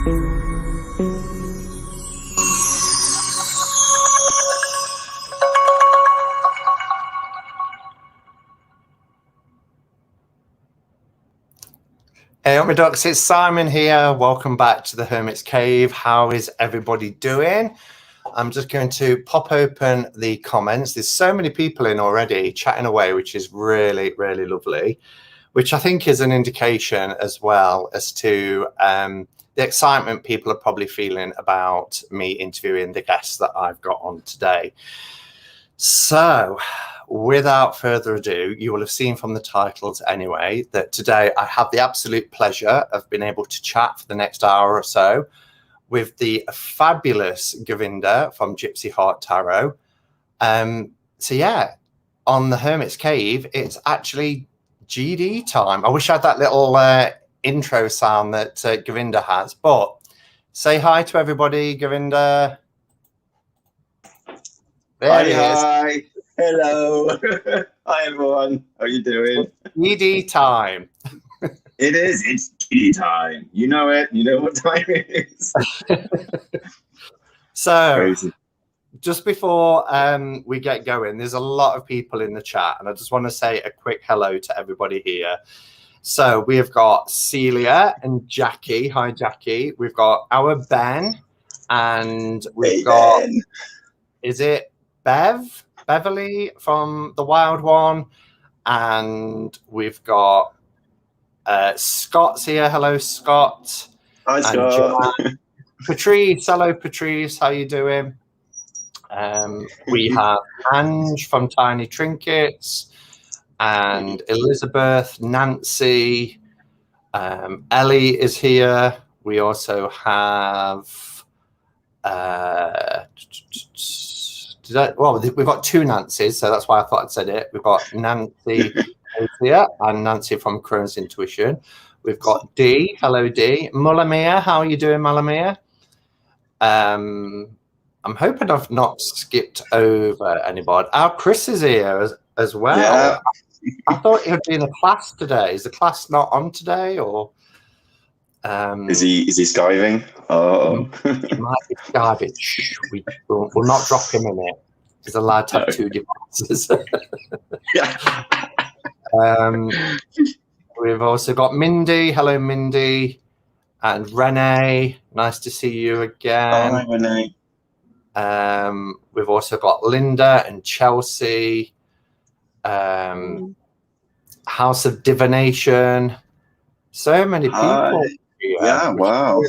Hey, up my ducks, it's Simon here. Welcome back to the Hermit's Cave. How is everybody doing? I'm just going to pop open the comments. There's so many people in already chatting away, which is really, really lovely, which I think is an indication as well as to the excitement people are probably feeling about me interviewing the guests that I've got on today. So, without further ado, you will have seen from the titles anyway that today I have the absolute pleasure of being able to chat for the next hour or so with the fabulous Govinda from Gypsy Heart Tarot. So yeah, on the Hermit's Cave, it's actually GD time. I wish I had that little intro sound that Govinda has, but say hi to everybody, Govinda. There he is. Hi. Hello. Hi, everyone. How are you doing? GD time. It is. It's GD time. You know it. You know what time it is. So, Crazy. just before we get going, there's a lot of people in the chat, and I just want to say a quick hello to everybody here. So, we have got Celia and Jackie. Hi, Jackie. We've got our Ben, and we've got, Ben. Is it Beverly from The Wild One? And we've got Scott's here. Hello, Scott. Hi, Scott. Patrice. Hello, Patrice. How you doing? We have Ange from Tiny Trinkets, and Elizabeth, Nancy, Ellie is here. We also have we've got two Nancys, so that's why I thought I'd said it. We've got Nancy here and Nancy from Crohn's Intuition. We've got Dee. Hello, Dee. Mulamia, how are you doing, Mulamia? I'm hoping I've not skipped over anybody. Our Chris is here as well. Yeah. I thought he would be in a class today. Is the class not on today, or Is he skiving? Oh. He might be garbage. We'll not drop him in it. He's allowed to have two devices. Yeah. We've also got Mindy. Hello, Mindy. And Renee. Nice to see you again. Hi, Renee. We've also got Linda and Chelsea. House of Divination. So many people. Hi. Yeah, wow.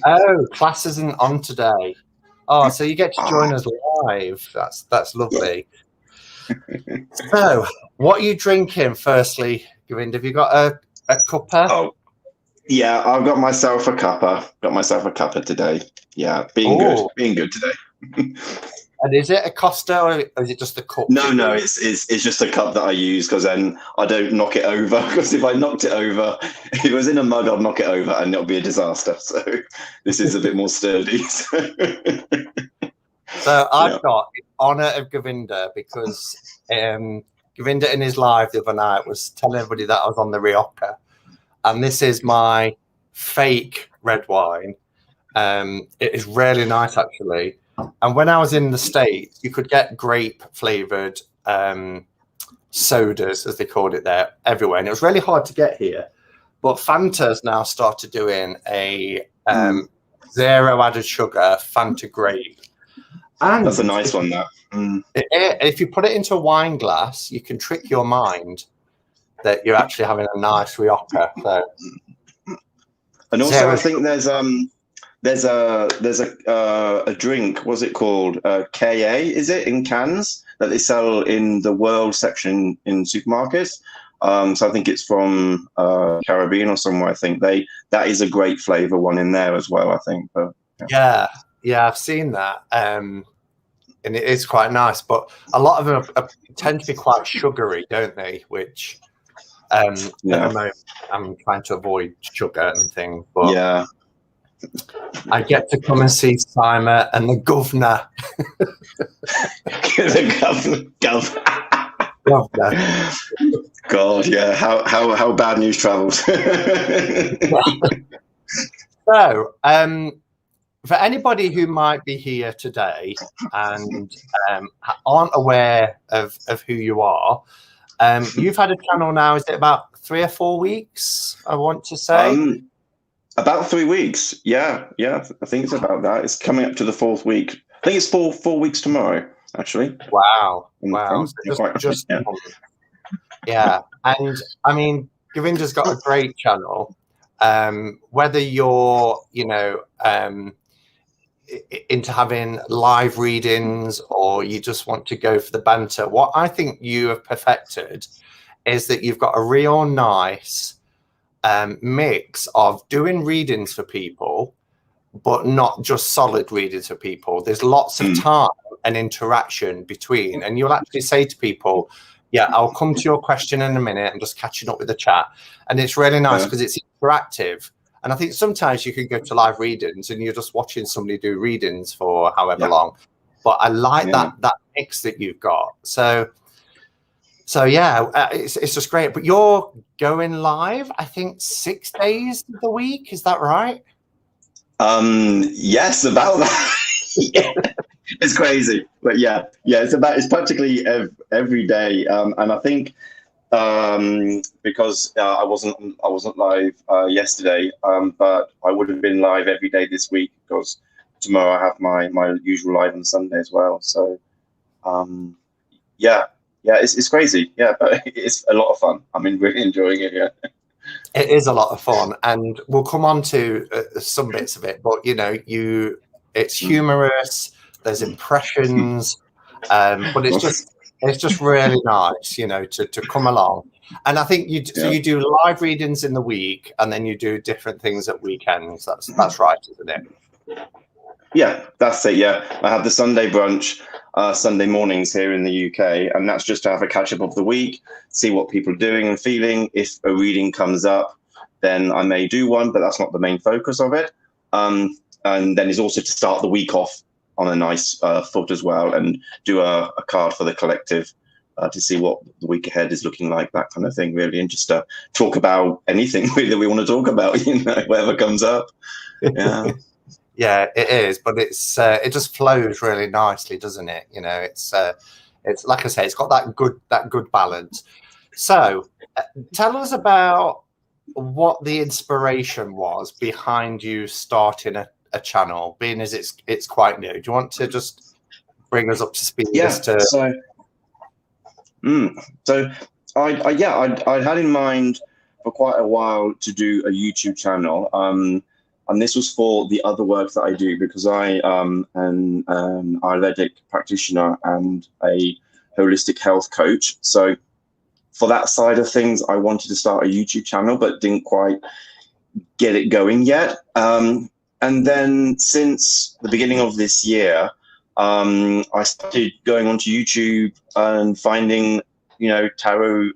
Oh, class isn't on today. Oh, so you get to join us live. That's lovely. So, what are you drinking, firstly, Govinda? Have you got a cuppa? Oh, yeah, I've got myself a cuppa. Got myself a cuppa today. Yeah, being good today. And is it a Costa or is it just a cup? No, it's just a cup that I use because then I don't knock it over. Because if I knocked it over, if it was in a mug, I'd knock it over and it'll be a disaster. So this is a bit more sturdy. So I've got in honour of Govinda because Govinda in his live the other night was telling everybody that I was on the Rioja, and this is my fake red wine. It is really nice, actually. And when I was in the States, you could get grape-flavoured sodas, as they called it there, everywhere. And it was really hard to get here. But Fanta's now started doing a zero added sugar Fanta grape. And that's a nice one, that. If you put it into a wine glass, you can trick your mind that you're actually having a nice Rioja. So. And also, I think there's a drink. What's it called? KA, is it, in cans that they sell in the world section in supermarkets? So I think it's from Caribbean or somewhere. I think that is a great flavor one in there as well. I think. But, yeah, I've seen that, and it is quite nice. But a lot of them tend to be quite sugary, don't they? Which at the moment I'm trying to avoid sugar and things. But yeah. I get to come and see Simon and the governor. The governor. God, yeah. How bad news travels. So, for anybody who might be here today and aren't aware of who you are, you've had a channel now, is it about 3 or 4 weeks, I want to say? About 3 weeks. Yeah. I think it's about that. It's coming up to the 4th week. I think it's 4 weeks tomorrow, actually. Wow. So Just yeah. And I mean, Govinda's got a great channel. Whether you're, into having live readings or you just want to go for the banter, what I think you have perfected is that you've got a real nice mix of doing readings for people, but not just solid readings for people. There's lots of time and interaction between, and you'll actually say to people, yeah, I'll come to your question in a minute. I'm just catching up with the chat. And it's really nice because it's interactive. And I think sometimes you can go to live readings and you're just watching somebody do readings for however long. But I like that mix that you've got. So yeah, it's just great. But you're going live, I think, 6 days of the week. Is that right? Yes, about that. Yeah. It's crazy, but yeah, it's practically every day. And I think because I wasn't live yesterday, but I would have been live every day this week because tomorrow I have my usual live on Sunday as well. So it's crazy. Yeah, but it's a lot of fun. I mean, really enjoying it. Yeah. It is a lot of fun, and we'll come on to some bits of it. But it's humorous. There's impressions, but it's just really nice, to come along. And I think you do live readings in the week, and then you do different things at weekends. That's right, isn't it? Yeah, that's it. Yeah, I have the Sunday brunch Sunday mornings here in the UK, and that's just to have a catch up of the week, see what people are doing and feeling. If a reading comes up, then I may do one, but that's not the main focus of it. And then is also to start the week off on a nice foot as well, and do a card for the collective to see what the week ahead is looking like, that kind of thing, really, and just talk about anything really that we want to talk about, whatever comes up. Yeah. Yeah, it is, but it just flows really nicely, doesn't it? It's like I say, it's got that good balance. So, tell us about what the inspiration was behind you starting a channel, being as it's quite new. Do you want to just bring us up to speed? Yeah. So I had in mind for quite a while to do a YouTube channel. And this was for the other work that I do, because I am an Ayurvedic practitioner and a holistic health coach. So for that side of things, I wanted to start a YouTube channel, but didn't quite get it going yet. And then since the beginning of this year, I started going onto YouTube and finding, tarot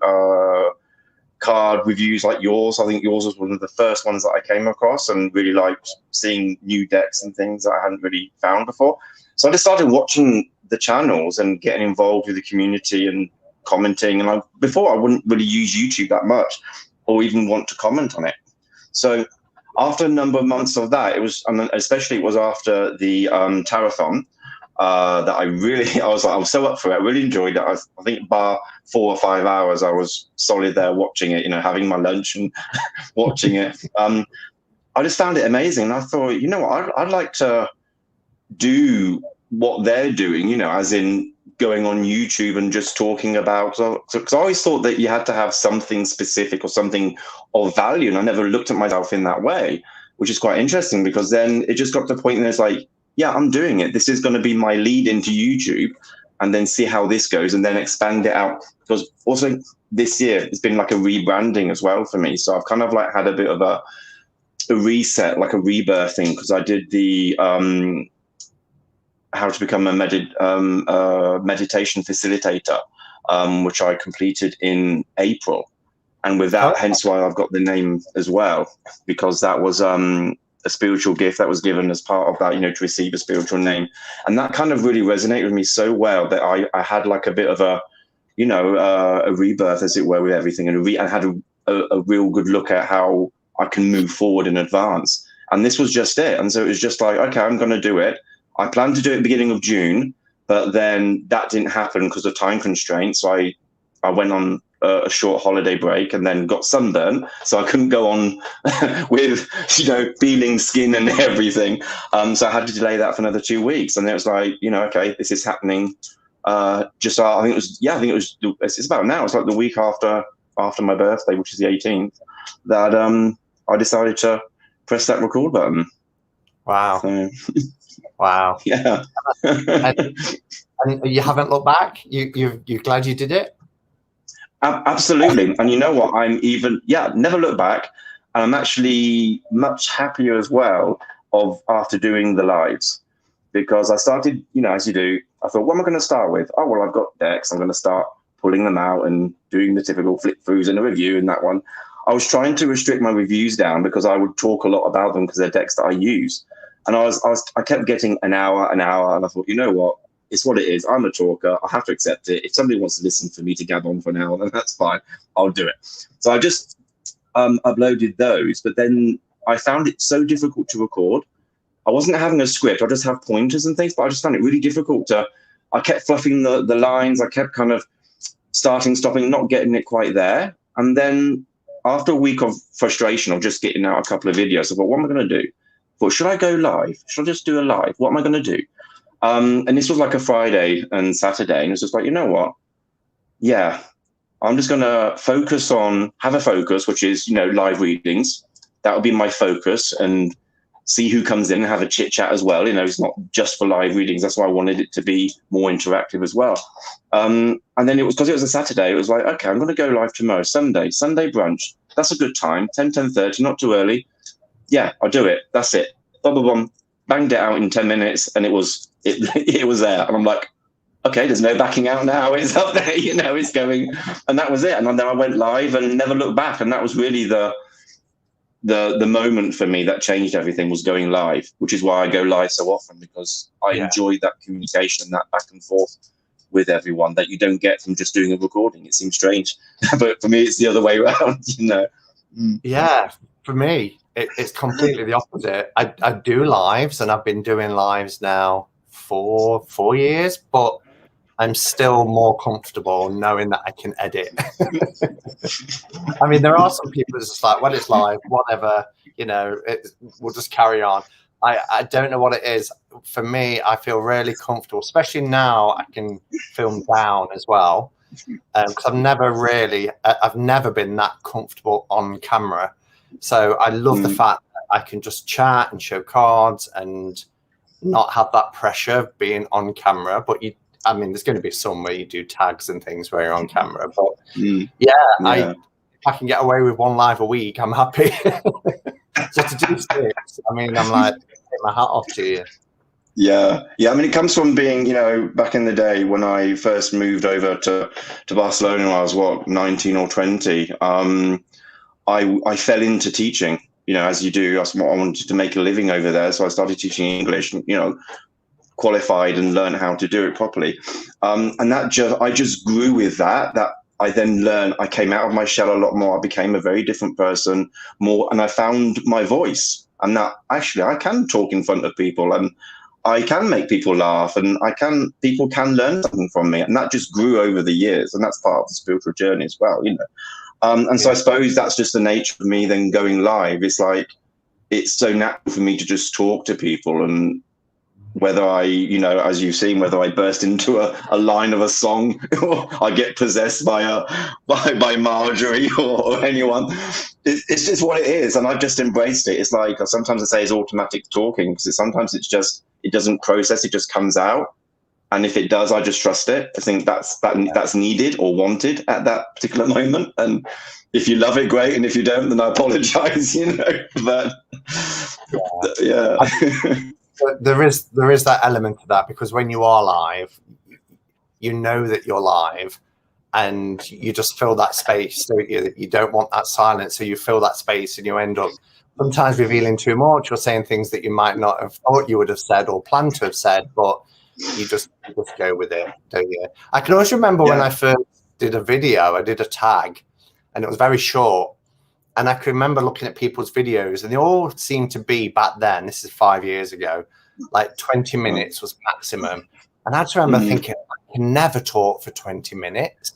card reviews like yours. I think yours was one of the first ones that I came across, and really liked seeing new decks and things that I hadn't really found before. So I just started watching the channels and getting involved with the community and commenting. And before I wouldn't really use YouTube that much or even want to comment on it. So after a number of months of that, it was after the Tarothon, that I was so up for it. I really enjoyed it. I think bar 4 or 5 hours, I was solid there watching it, having my lunch and watching it. I just found it amazing. And I thought, I'd like to do what they're doing, as in going on YouTube and just talking about, because I always thought that you had to have something specific or something of value. And I never looked at myself in that way, which is quite interesting, because then it just got to the point that it's like, yeah, I'm doing it. This is going to be my lead into YouTube, and then see how this goes, and then expand it out. Because also this year it's been like a rebranding as well for me. So I've kind of like had a bit of a reset, like a rebirthing, because I did the how to become a meditation facilitator, which I completed in April. And with that, hence why I've got the name as well, because that was a spiritual gift that was given as part of that, to receive a spiritual name. And that kind of really resonated with me so well that I had like a bit of a rebirth, as it were, with everything. And I had a real good look at how I can move forward and advance. And this was just it. And so it was just like, okay, I'm going to do it. I planned to do it beginning of June, but then that didn't happen because of time constraints. So I went on a short holiday break and then got sunburn, so I couldn't go on with, peeling skin and everything. So I had to delay that for another 2 weeks. And then it was like, okay, this is happening. I think it was, it's about now. It's like the week after my birthday, which is the 18th, that I decided to press that record button. Wow. So, wow. Yeah. and you haven't looked back? You're glad you did it? Absolutely. And you know what? Never look back. And I'm actually much happier as well after doing the lives, because I started, as you do, I thought, what am I going to start with? Oh, well, I've got decks. I'm going to start pulling them out and doing the typical flip throughs and a review in that one. I was trying to restrict my reviews down because I would talk a lot about them because they're decks that I use. And I kept getting an hour, and I thought, you know what? It's what it is. I'm a talker. I have to accept it. If somebody wants to listen for me to gab on for an hour, then that's fine. I'll do it. So I just uploaded those, but then I found it so difficult to record. I wasn't having a script. I just have pointers and things, but I just found it really difficult I kept fluffing the lines. I kept kind of starting, stopping, not getting it quite there. And then after a week of frustration of just getting out a couple of videos, I thought, what am I going to do? I thought, should I go live? Should I just do a live? What am I going to do? And this was like a Friday and Saturday. And it was just like, you know what? Yeah, I'm just going to have a focus, which is, live readings. That would be my focus, and see who comes in and have a chit chat as well. It's not just for live readings. That's why I wanted it to be more interactive as well. And then because it was a Saturday, it was like, okay, I'm going to go live tomorrow, Sunday brunch. That's a good time, 10:30, not too early. Yeah, I'll do it. That's it. Blah, blah, blah. Banged it out in 10 minutes, and it was there. And I'm like, okay, there's no backing out now. It's up there, it's going. And that was it. And then I went live and never looked back. And that was really the moment for me that changed everything, was going live, which is why I go live so often, because I enjoy that communication, that back and forth with everyone that you don't get from just doing a recording. It seems strange, but for me, it's the other way around, Yeah, for me, it's completely the opposite. I do lives, and I've been doing lives now for 4 years, but I'm still more comfortable knowing that I can edit. I mean, there are some people that's just like, well, it's live, whatever, we'll just carry on. I don't know what it is. For me, I feel really comfortable, especially now I can film down as well. Because I've never been that comfortable on camera. So I love the fact that I can just chat and show cards and not have that pressure of being on camera. But there's going to be some where you do tags and things where you're on camera. But if I can get away with one live a week, I'm happy. So to do 6, I'm like, take my hat off to you. Yeah. It comes from being, back in the day when I first moved over to Barcelona when I was 19 or 20. I fell into teaching, as you do. I wanted to make a living over there, so I started teaching English. Qualified and learned how to do it properly. And I just grew with that. That I then learned. I came out of my shell a lot more. I became a very different person, and I found my voice. And that actually I can talk in front of people, and I can make people laugh, and people can learn something from me. And that just grew over the years, and that's part of the spiritual journey as well, So I suppose that's just the nature of me then going live. It's like, it's so natural for me to just talk to people, and whether I, as you've seen, whether I burst into a line of a song or I get possessed by Marjorie or anyone, it's just what it is. And I've just embraced it. It's like, sometimes I say it's automatic talking, because sometimes it's just, it doesn't process, it just comes out. And if it does, I just trust it. I think that's needed or wanted at that particular moment. And if you love it, great. And if you don't, then I apologize, but yeah. There is that element to that, because when you are live, you know that you're live, and you just fill that space. So you don't want that silence, so you fill that space, and you end up sometimes revealing too much or saying things that you might not have thought you would have said or planned to have said, but you just go with it, don't you? I can always remember when I first did a video, I did a tag, and it was very short. And I can remember looking at people's videos, and they all seemed to be back then, this is 5 years ago, like 20 minutes was maximum. And I just remember thinking, I can never talk for 20 minutes,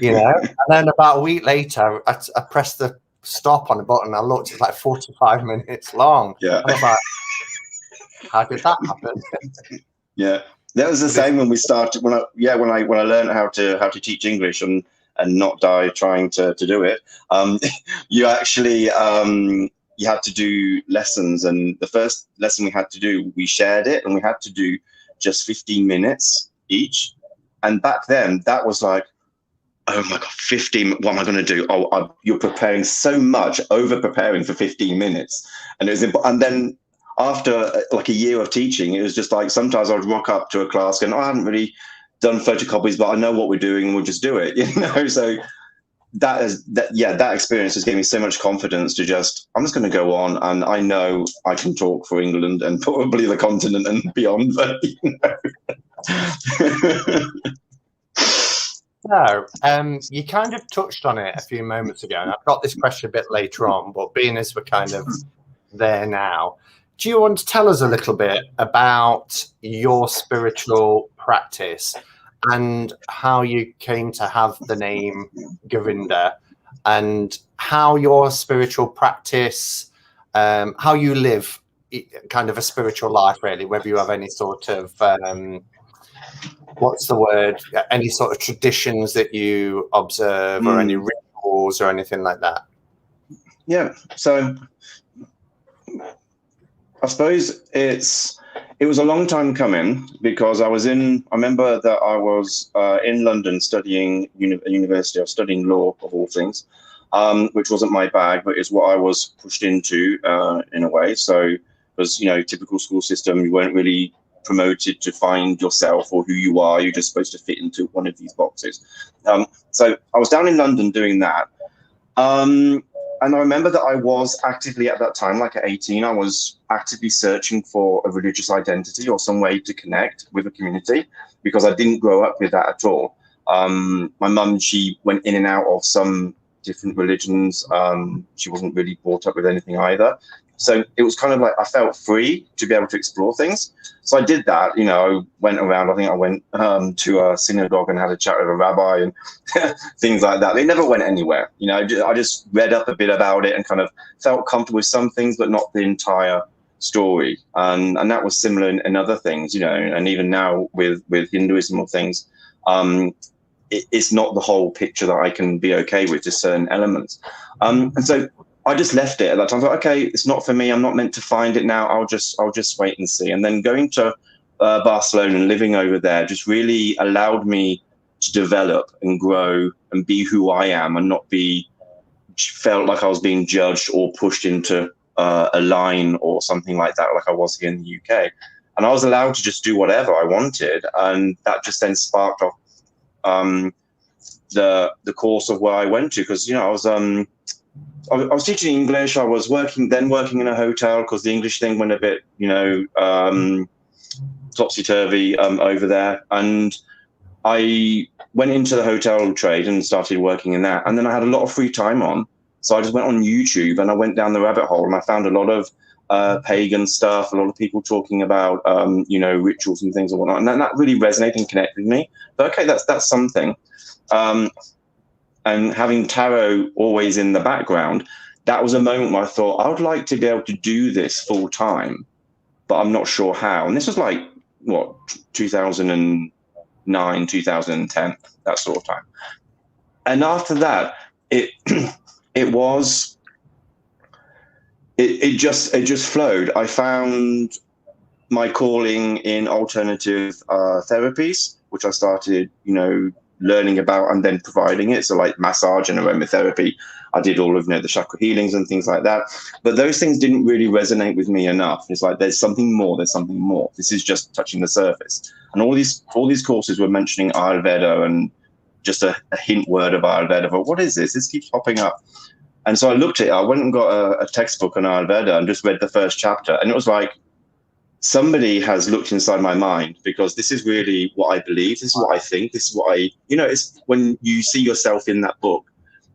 you know? And then about a week later, I pressed the stop on the button. I looked, it's like 45 minutes long. Yeah. And I was like, how did that happen? Yeah. That was the same when we started, when I learned how to teach English and not die trying to do it. You actually, you had to do lessons, and the first lesson we had to do, we shared it, and we had to do just 15 minutes each. And back then that was like, oh my God, 15, what am I going to do? Oh, you're preparing so much, over preparing for 15 minutes. And and then after like a year of teaching, it was just like, sometimes I'd rock up to a class and I hadn't really done photocopies, but I know what we're doing and we'll just do it, you know? So that experience has given me so much confidence to just, I'm just going to go on, and I know I can talk for England and probably the continent and beyond, but you know. So, you kind of touched on it a few moments ago, and I've got this question a bit later on, but being as we're kind of there now, do you want to tell us a little bit about your spiritual practice and how you came to have the name Govinda, and how your spiritual practice, how you live kind of a spiritual life, really, whether you have any sort of, what's the word, any sort of traditions that you observe or any rituals or anything like that? Yeah, so I suppose it was a long time coming, because I remember that I was in London studying university. I was studying law, of all things, which wasn't my bag, but it's what I was pushed into in a way. So it was, you know, typical school system. You weren't really promoted to find yourself or who you are. You're just supposed to fit into one of these boxes. So I was down in London doing that. And I remember that I was actively at that time, like at 18, I was actively searching for a religious identity or some way to connect with a community, because I didn't grow up with that at all. My mum, she went in and out of some different religions. She wasn't really brought up with anything either. So it was kind of like I felt free to be able to explore things. So I did that, you know, I went around, I think I went to a synagogue and had a chat with a rabbi and things like that. They never went anywhere. You know, I just read up a bit about it and kind of felt comfortable with some things, but not the entire story. And that was similar in other things, you know, and even now with Hinduism or things, it's not the whole picture that I can be okay with, just certain elements. And so I just left it at that time. I thought, okay, it's not for me. I'm not meant to find it now. I'll just wait and see. And then going to Barcelona and living over there just really allowed me to develop and grow and be who I am, and not felt like I was being judged or pushed into a line or something like that, like I was here in the UK. And I was allowed to just do whatever I wanted. And that just then sparked off the course of where I went to, because, you know, I was teaching English. I was working in a hotel, because the English thing went a bit, you know, topsy-turvy over there. And I went into the hotel trade and started working in that. And then I had a lot of free time on. So I just went on YouTube and I went down the rabbit hole, and I found a lot of pagan stuff, a lot of people talking about, you know, rituals and things and whatnot. And that really resonated and connected with me. But okay, that's something. And having tarot always in the background, that was a moment where I thought, I would like to be able to do this full time, but I'm not sure how. And this was like, what, 2009, 2010, that sort of time. And after that, it just flowed. I found my calling in alternative therapies, which I started, you know, learning about and then providing it. So like massage and aromatherapy, I did all of, you know, the chakra healings and things like that. But those things didn't really resonate with me enough. It's like, there's something more. This is just touching the surface. And all these courses were mentioning Ayurveda and just a hint word of Ayurveda. But what is this? This keeps popping up. And so I looked at it. I went and got a textbook on Ayurveda and just read the first chapter. And it was like, somebody has looked inside my mind, because this is really what I believe. This is what I think. This is what you know, it's when you see yourself in that book,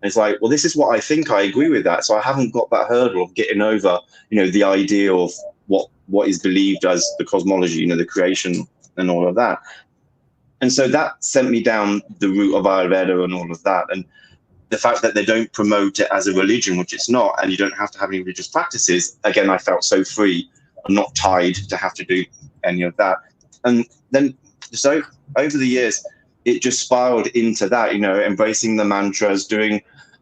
And it's like, well, this is what I think. I agree with that. So I haven't got that hurdle of getting over, the idea of what is believed as the cosmology, the creation and all of that. And so that sent me down the route of Ayurveda and all of that. And the fact that they don't promote it as a religion, which it's not, and you don't have to have any religious practices, again, I felt so free and not tied to have to do any of that. And then, so over the years, it just spiraled into that, embracing the mantras,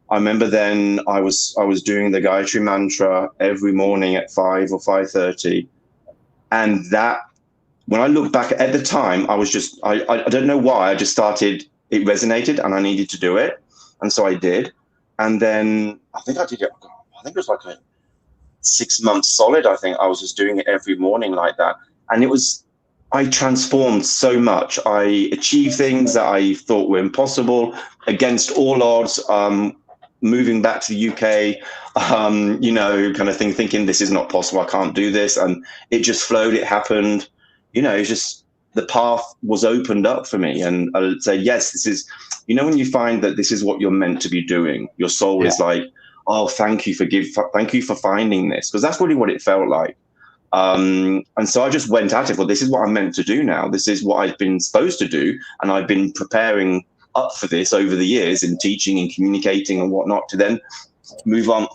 I remember then I was doing the Gayatri mantra every morning at 5 or 5:30. And that, when I look back at the time, I was just, I don't know why, I just started, it resonated and I needed to do it. And so I did. And then I think it was like a 6 months solid. I think I was just doing it every morning like that. And I transformed so much. I achieved things that I thought were impossible against all odds. Moving back to the UK, kind of thinking this is not possible. I can't do this. And it just flowed. It happened. It's just, the path was opened up for me. And I'd say, yes, this is, when you find that this is what you're meant to be doing, your soul is like, oh, thank you for finding this. Because that's really what it felt like. And so I just went at it. Well, this is what I'm meant to do now. This is what I've been supposed to do. And I've been preparing up for this over the years in teaching and communicating and whatnot, to then move on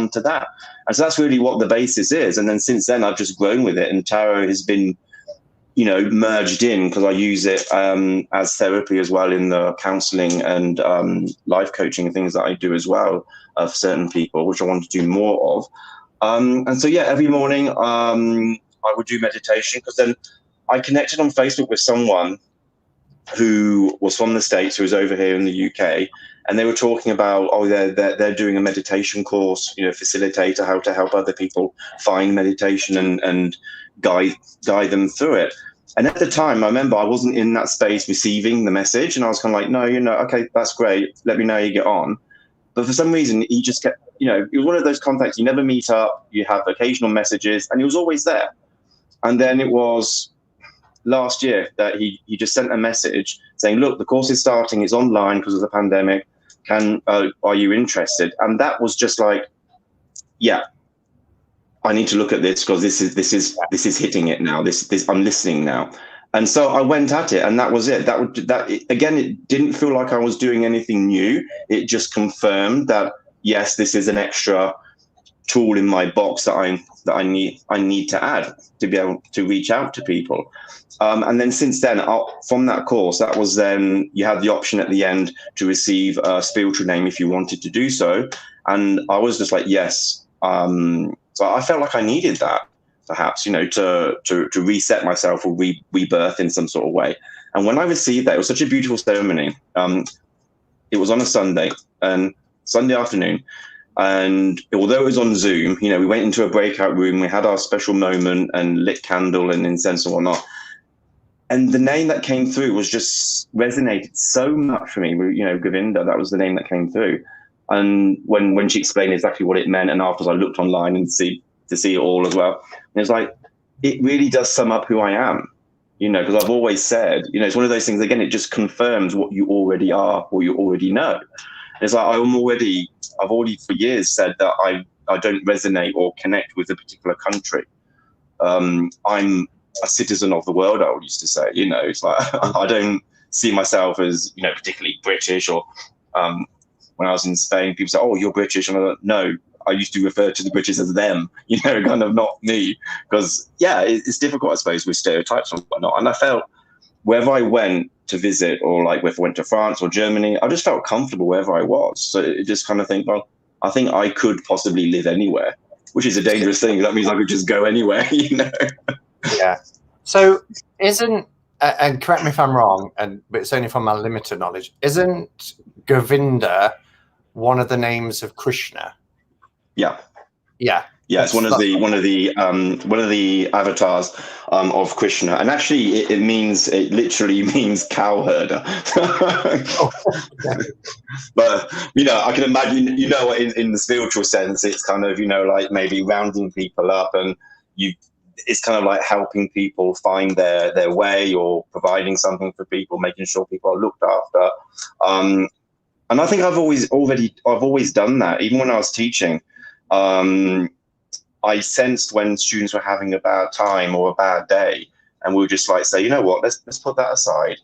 to that. And so that's really what the basis is. And then since then, I've just grown with it. And tarot has been, merged in, because I use it as therapy as well in the counseling and life coaching and things that I do as well for certain people, which I want to do more of. And so, yeah, every morning I would do meditation, because then I connected on Facebook with someone who was from the States, who was over here in the UK, and they were talking about, they're doing a meditation course, facilitator, how to help other people find meditation and guide them through it. And at the time, I remember I wasn't in that space receiving the message, and I was kind of like, no, okay, that's great. Let me know how you get on. But for some reason, he just kept, it was one of those contacts, you never meet up, you have occasional messages, and he was always there. And then it was last year that he just sent a message saying, look, the course is starting, it's online because of the pandemic. Are you interested? And that was just like, yeah, I need to look at this, because this is hitting it now. This I'm listening now. And so I went at it, and that was it. Again, it didn't feel like I was doing anything new. It just confirmed that, yes, this is an extra tool in my box that I need to add to be able to reach out to people. And then since then, from that course, that was then, you had the option at the end to receive a spiritual name if you wanted to do so. And I was just like, yes. So I felt like I needed that, perhaps, to reset myself or rebirth in some sort of way. And when I received that, it was such a beautiful ceremony. It was on a Sunday afternoon. And although it was on Zoom, we went into a breakout room, we had our special moment and lit candle and incense and whatnot. And the name that came through was just resonated so much for me. Govinda, that was the name that came through. And when she explained exactly what it meant, and afterwards I looked online and to see it all as well, and it's like, it really does sum up who I am, because I've always said, it's one of those things, again, it just confirms what you already are, or you already know. And it's like, I've already for years said that I don't resonate or connect with a particular country. I'm a citizen of the world, I used to say. It's like, I don't see myself as, particularly British, or when I was in Spain, people say, oh, you're British. And I'm like, no, I used to refer to the British as them, kind of not me. Because, yeah, it's difficult, I suppose, with stereotypes and whatnot. And I felt wherever I went to visit, or like if I went to France or Germany, I just felt comfortable wherever I was. So it just kind of think, well, I think I could possibly live anywhere, which is a dangerous thing. That means I could just go anywhere, Yeah. So and correct me if I'm wrong, but it's only from my limited knowledge, isn't Govinda one of the names of Krishna? Yeah. Yeah. Yeah, it's one of the avatars of Krishna, and actually, it literally means cow herder. But I can imagine, in the spiritual sense, it's kind of like maybe rounding people up, and it's kind of like helping people find their way, or providing something for people, making sure people are looked after. And I think I've always done that. Even when I was teaching, I sensed when students were having a bad time or a bad day, and we would just like say, you know what, let's put that aside.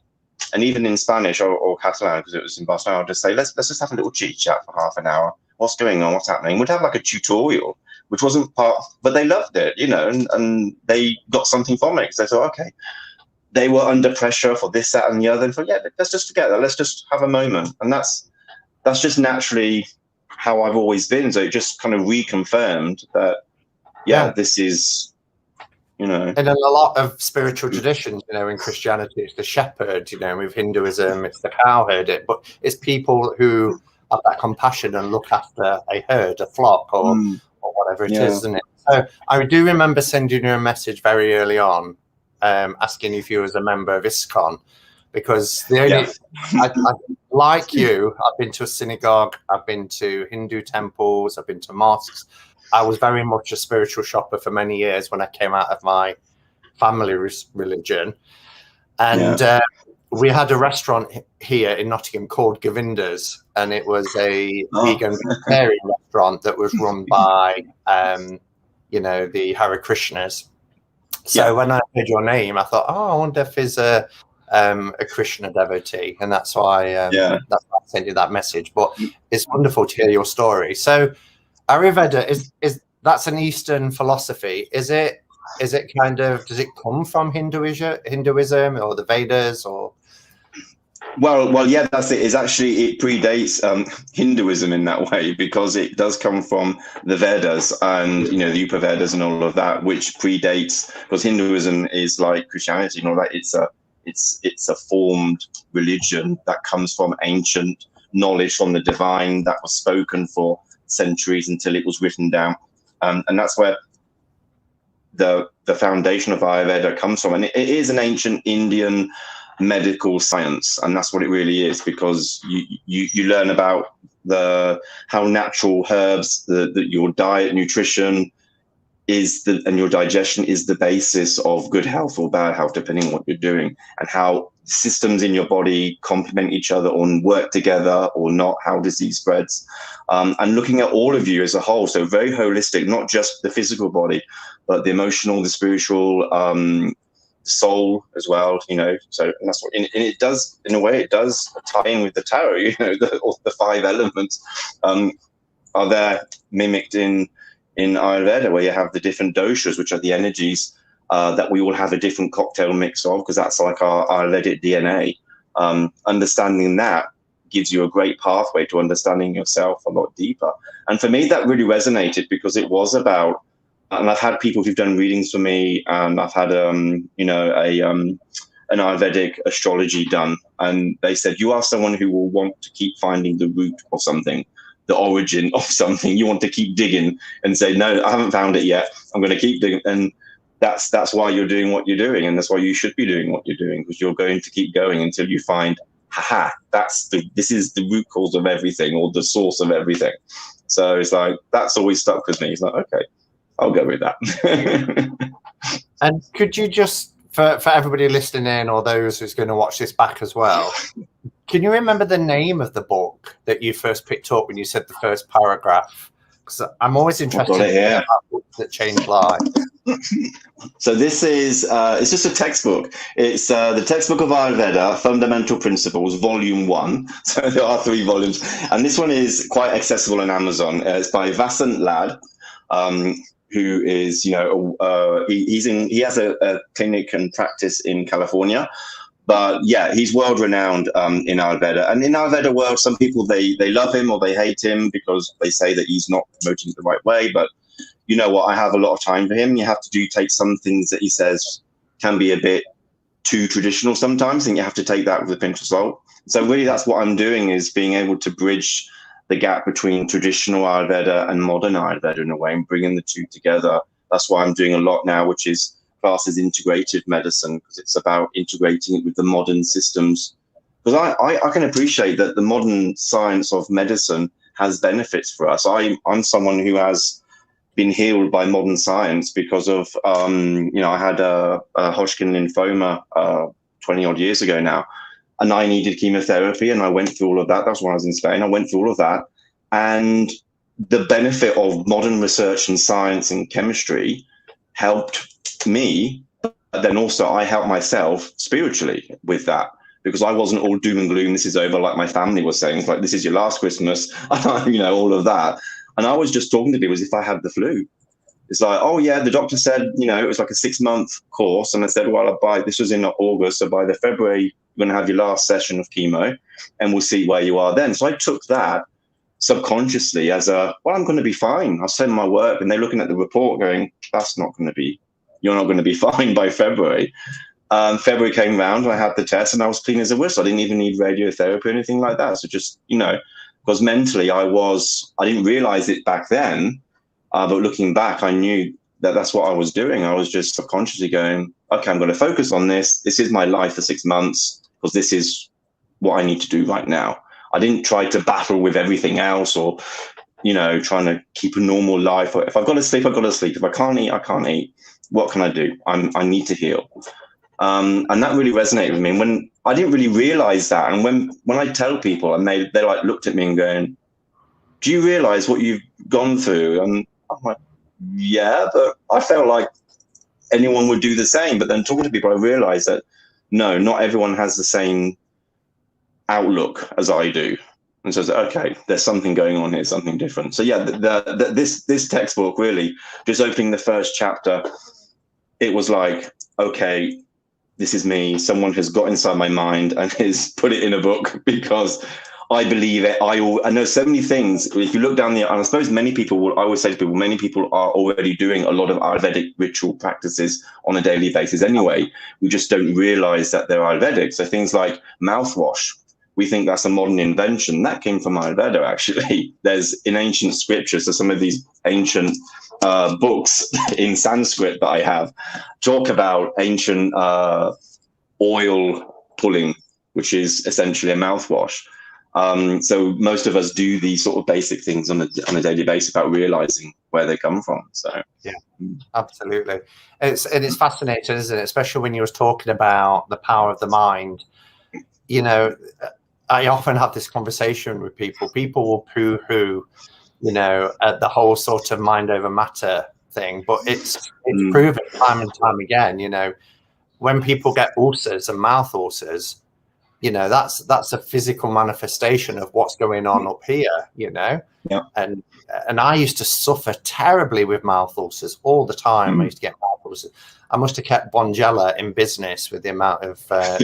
And even in Spanish or Catalan, because it was in Barcelona, I'll just say, let's just have a little chit chat for half an hour. What's going on? What's happening? We'd have like a tutorial, which wasn't part, but they loved it, you know, and they got something from it. Because they thought, okay, they were under pressure for this, that, and the other. And thought, yeah, let's just forget that. Let's just have a moment. And that's just naturally how I've always been. So it just kind of reconfirmed that, yeah, this is, you know. And in a lot of spiritual traditions, you know, in Christianity, it's the shepherd, you know, with Hinduism, it's the cowherd, but it's people who have that compassion and look after a herd, a flock, or whatever it is, isn't it? So I do remember sending you a message very early on, asking if you was a member of ISKCON, because the only, I, like you, I've been to a synagogue, I've been to Hindu temples, I've been to mosques. I was very much a spiritual shopper for many years when I came out of my family religion. And we had a restaurant here in Nottingham called Govinda's, and it was a vegan vegetarian restaurant that was run by, you know, the Hare Krishnas. So when I heard your name, I thought, oh, I wonder if he's a Krishna devotee. And that's why, that's why I sent you that message. But it's wonderful to hear your story. So Ayurveda is that's an Eastern philosophy. Is it kind of, does it come from Hinduism or the Vedas or? Well, yeah, that's it. It's actually, it predates Hinduism in that way, because it does come from the Vedas and, you know, the Upavedas and all of that, which predates, because Hinduism is like Christianity and all that. It's a formed religion that comes from ancient knowledge from the divine that was spoken for centuries until it was written down, and that's where the foundation of Ayurveda comes from. And it is an ancient Indian medical science, and that's what it really is, because you learn about how natural herbs, your diet, nutrition and your digestion is the basis of good health or bad health, depending on what you're doing, and how systems in your body complement each other or work together or not, how disease spreads, and looking at all of you as a whole. So very holistic, not just the physical body, but the emotional, the spiritual, soul as well, you know. So and that's what, and it does, in a way, it does tie in with the tarot, you know, the 5 elements are there mimicked in Ayurveda, where you have the different doshas, which are the energies that we all have a different cocktail mix of, because that's like our Ayurvedic DNA. Understanding that gives you a great pathway to understanding yourself a lot deeper. And for me, that really resonated, because it was about, and I've had people who've done readings for me, and I've had, you know, an Ayurvedic astrology done, and they said, you are someone who will want to keep finding the root of something, the origin of something. You want to keep digging and say, no, I haven't found it yet, I'm going to keep digging. And that's why you're doing what you're doing, and that's why you should be doing what you're doing, because you're going to keep going until you find, this is the root cause of everything, or the source of everything. So it's like, that's always stuck with me. It's like, okay, I'll go with that. And could you just, for everybody listening in, or those who's going to watch this back as well, can you remember the name of the book that you first picked up when you said the first paragraph? Because I'm always interested in books that change lives. So this is, it's just a textbook. It's the textbook of Ayurveda, Fundamental Principles, Volume 1. So there are 3 volumes. And this one is quite accessible on Amazon. It's by Vasant Lad, who is, you know, he has a clinic and practice in California. But yeah, he's world renowned in Ayurveda. And in Ayurveda world, some people, they love him or they hate him because they say that he's not promoting it the right way. But you know what, I have a lot of time for him. You have to take some things that he says can be a bit too traditional sometimes, and you have to take that with a pinch of salt. So really that's what I'm doing, is being able to bridge the gap between traditional Ayurveda and modern Ayurveda in a way, and bringing the two together. That's why I'm doing a lot now, which is classes integrative medicine, because it's about integrating it with the modern systems. Because I can appreciate that the modern science of medicine has benefits for us. I'm someone who has been healed by modern science because of, you know, I had a Hodgkin lymphoma 20 odd years ago now. and I needed chemotherapy, and I went through all of that. That's when I was in Spain. I went through all of that, and the benefit of modern research and science and chemistry helped me, but then also I helped myself spiritually with that, because I wasn't all doom and gloom. This is over, like my family was saying. It's like, this is your last Christmas, you know, all of that. And I was just talking to people as if I had the flu. It's like, oh yeah, the doctor said, you know, it was like a 6-month course. And I said, well, this was in August. So by the February, you're going to have your last session of chemo, and we'll see where you are then. So I took that subconsciously as well, I'm going to be fine. I'll send my work, and they're looking at the report going, you're not going to be fine by February. February came round, and I had the test, and I was clean as a whistle. I didn't even need radiotherapy or anything like that. So just, you know, because mentally I didn't realize it back then, but looking back, I knew that that's what I was doing. I was just subconsciously going, okay, I'm going to focus on this. This is my life for 6 months, because this is what I need to do right now. I didn't try to battle with everything else, or, you know, trying to keep a normal life. If I've got to sleep, I've got to sleep. If I can't eat, I can't eat. What can I do? I need to heal. And that really resonated with me. And when I didn't really realize that, and when I tell people, and they like looked at me and going, do you realize what you've gone through? And I'm like, yeah, but I felt like anyone would do the same. But then talking to people, I realized that no, not everyone has the same outlook as I do. And so, okay, there's something going on here, something different. So yeah, this textbook, really, just opening the first chapter, it was like, okay, this is me. Someone has got inside my mind and has put it in a book, because I believe it. I know so many things. If you look down the, and I suppose many people I always say to people, many people are already doing a lot of Ayurvedic ritual practices on a daily basis anyway. We just don't realize that they're Ayurvedic. So things like mouthwash, we think that's a modern invention. That came from Ayurveda, actually. There's in ancient scriptures, so some of these ancient books in Sanskrit that I have talk about ancient oil pulling, which is essentially a mouthwash. So most of us do these sort of basic things on a daily basis without realizing where they come from. So yeah, absolutely. It's fascinating, isn't it? Especially when you were talking about the power of the mind. You know, I often have this conversation with people. People will poo-hoo, you know, at the whole sort of mind over matter thing, but it's proven time and time again. You know, when people get ulcers and mouth ulcers, you know, that's a physical manifestation of what's going on up here. You know, yeah. And I used to suffer terribly with mouth ulcers all the time. I used to get mouth ulcers. I must have kept Bonjela in business with the amount of and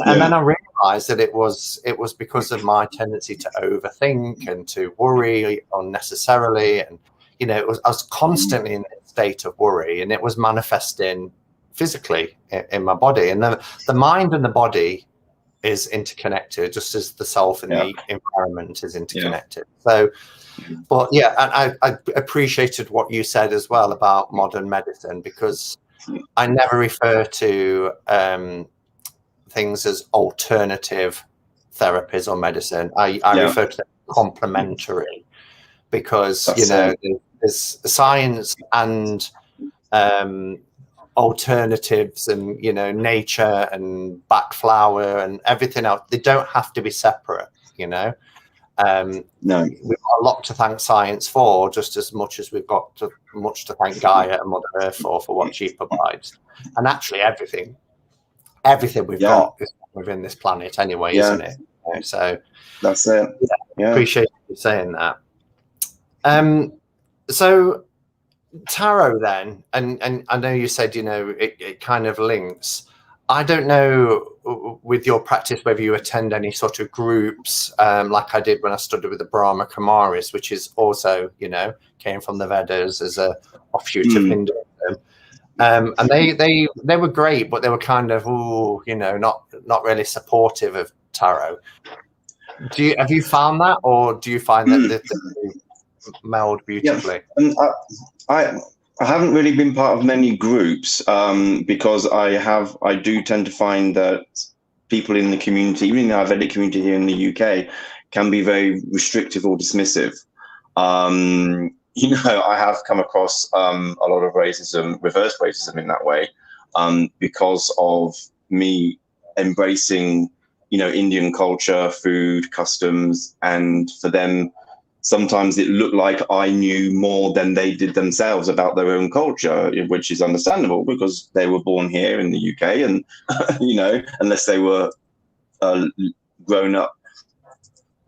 then I realized that it was because of my tendency to overthink and to worry unnecessarily, and you know, I was constantly in a state of worry, and it was manifesting physically in my body. And the mind and the body is interconnected, just as the self and the environment is interconnected. So, but yeah, and I appreciated what you said as well about modern medicine, because I never refer to things as alternative therapies or medicine. I refer to them complementary, because that's, you know, there's science and alternatives, and you know, nature and back flower and everything else. They don't have to be separate, you know. No, we've got a lot to thank science for, just as much as we've got much to thank Gaia and Mother Earth for what she provides. And actually everything we've got is within this planet anyway, isn't it? You know, so that's it. Appreciate you saying that. So tarot then, and I know you said, you know, it kind of links. I don't know with your practice whether you attend any sort of groups, like I did when I studied with the Brahma Kumaris, which is also, you know, came from the Vedas as a offshoot of Hinduism. And they were great, but they were kind of, you know, not really supportive of tarot. Have you found that, or do you find that they meld beautifully? Yeah. I haven't really been part of many groups, because I do tend to find that people in the community, even in the Ayurvedic community here in the UK, can be very restrictive or dismissive. You know, I have come across a lot of racism, reverse racism in that way, because of me embracing, Indian culture, food, customs, and for them, sometimes it looked like I knew more than they did themselves about their own culture, which is understandable because they were born here in the UK, and unless they were grown up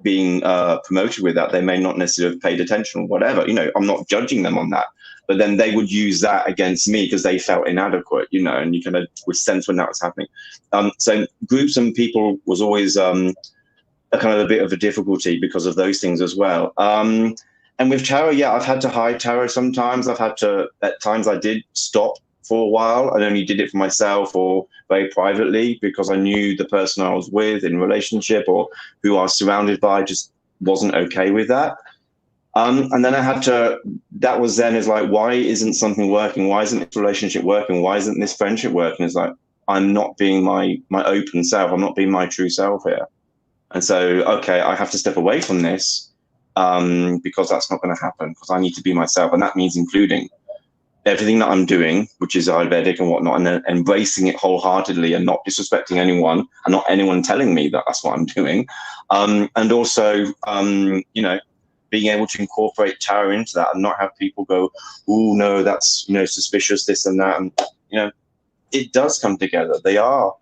being promoted with that, they may not necessarily have paid attention or whatever. I'm not judging them on that, but then they would use that against me because they felt inadequate, and you kind of would sense when that was happening. So groups and people was always a kind of a bit of a difficulty because of those things as well. And with tarot, yeah, I've had to hide tarot sometimes. At times I did stop for a while and only did it for myself or very privately because I knew the person I was with in relationship or who I was surrounded by just wasn't okay with that. And then I had to, that was then is like, why isn't something working? Why isn't this relationship working? Why isn't this friendship working? It's like, I'm not being my open self. I'm not being my true self here. And so, okay, I have to step away from this because that's not going to happen because I need to be myself. And that means including everything that I'm doing, which is Ayurvedic and whatnot, and then embracing it wholeheartedly and not disrespecting anyone and not anyone telling me that that's what I'm doing. And also, being able to incorporate tarot into that and not have people go, oh, no, that's, suspicious, this and that. And, it does come together. They are.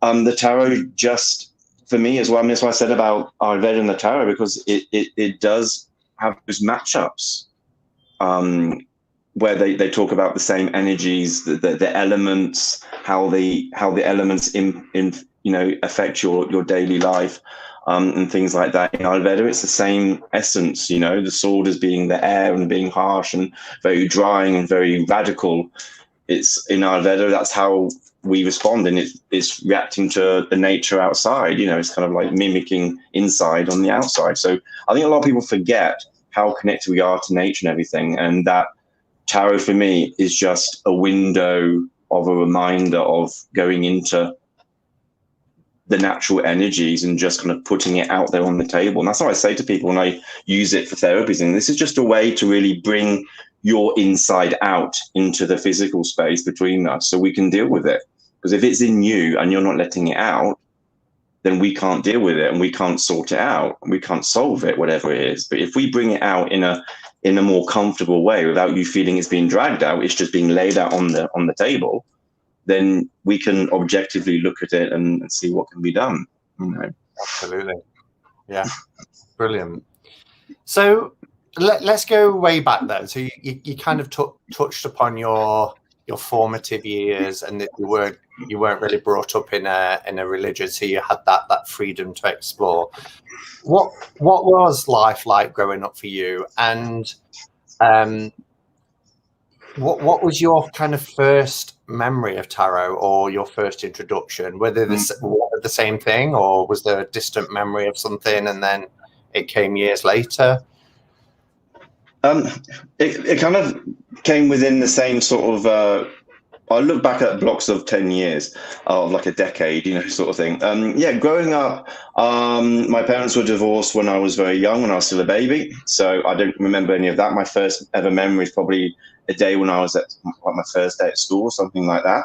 The tarot just, for me as well, I mean, that's what I said about Ayurveda and the tarot, because it does have those matchups where they talk about the same energies, the elements, how the elements affect your daily life, and things like that. In Ayurveda, it's the same essence, the sword as being the air and being harsh and very drying and very radical. It's in Ayurveda, that's how we respond, and it's reacting to the nature outside. It's kind of like mimicking inside on the outside. So I think a lot of people forget how connected we are to nature and everything, and that tarot for me is just a window of a reminder of going into the natural energies and just kind of putting it out there on the table. And that's what I say to people when I use it for therapies. And this is just a way to really bring your inside out into the physical space between us so we can deal with it. Because if it's in you and you're not letting it out, then we can't deal with it and we can't sort it out and we can't solve it, whatever it is. But if we bring it out in a more comfortable way without you feeling it's being dragged out, it's just being laid out on the table, then we can objectively look at it and see what can be done. Absolutely. Yeah. Brilliant. So let's go way back then. So you kind of touched upon your formative years and that you weren't really brought up in a religion, so you had that freedom to explore. What was life like growing up for you? And what was your kind of first memory of tarot or your first introduction? Whether the same thing, or was there a distant memory of something and then it came years later? It kind of came within the same sort of I look back at blocks of 10 years, of like a decade, sort of thing. Growing up, my parents were divorced when I was very young, when I was still a baby. So I don't remember any of that. My first ever memory is probably a day when I was at my first day at school or something like that.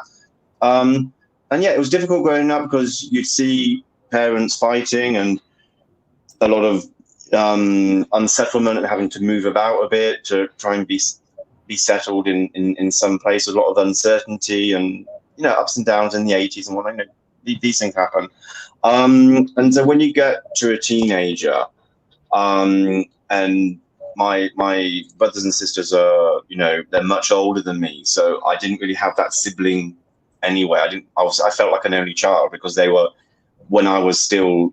It was difficult growing up because you'd see parents fighting and a lot of unsettlement and having to move about a bit to try and be settled in some place. A lot of uncertainty and ups and downs in the 80s and whatnot. These things happen. And so when you get to a teenager, and my brothers and sisters are they're much older than me, so I didn't really have that sibling anyway. I felt like an only child because they were, when I was still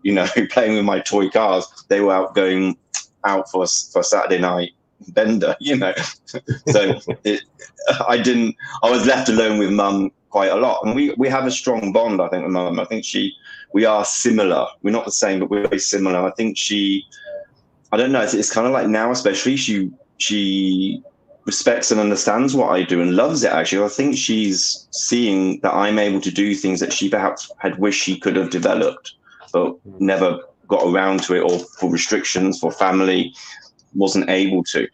playing with my toy cars, they were going out for Saturday night bender, so I was left alone with mum quite a lot, and we have a strong bond, I think, with mum. I think we are similar. We're not the same, but we're very similar. I think I don't know, it's kind of like now especially she respects and understands what I do and loves it. Actually, I think she's seeing that I'm able to do things that she perhaps had wished she could have developed but never got around to it, or for restrictions, for family, wasn't able to.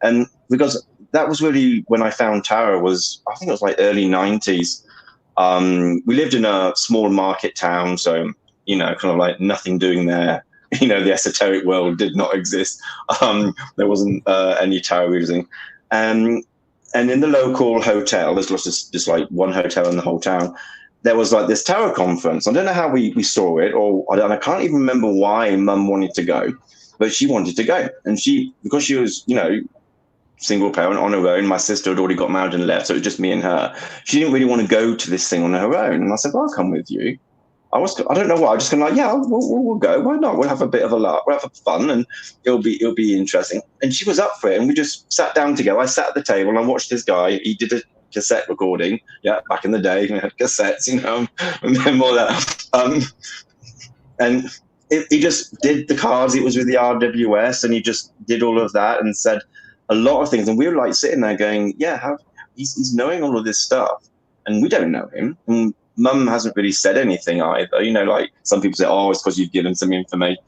And because that was really when I found tarot, I think it was like early 90s. We lived in a small market town, so, you know, kind of like nothing doing there. You know, the esoteric world did not exist. There wasn't any tarot reading. And in the local hotel, there's just like one hotel in the whole town, there was like this tarot conference. I don't know how we saw it, or I can't even remember why Mum wanted to go, but she wanted to go. And because she was, you know, single parent on her own, my sister had already got married and left, so it was just me and her. She didn't really want to go to this thing on her own. And I said, well, I'll come with you. I don't know why. I just kind of like, yeah, we'll go. Why not? We'll have a bit of a laugh. We'll have fun, and it'll be interesting. And she was up for it, and we just sat down together. I sat at the table and I watched this guy. He did a cassette recording. Yeah, back in the day, we had cassettes, you know, and all that. And he just did the cards. It was with the RWS, and he just did all of that and said a lot of things. And we were like sitting there going, yeah, he's knowing all of this stuff, and we don't know him. And Mum hasn't really said anything either. You know, like some people say, oh, it's because you've given some information.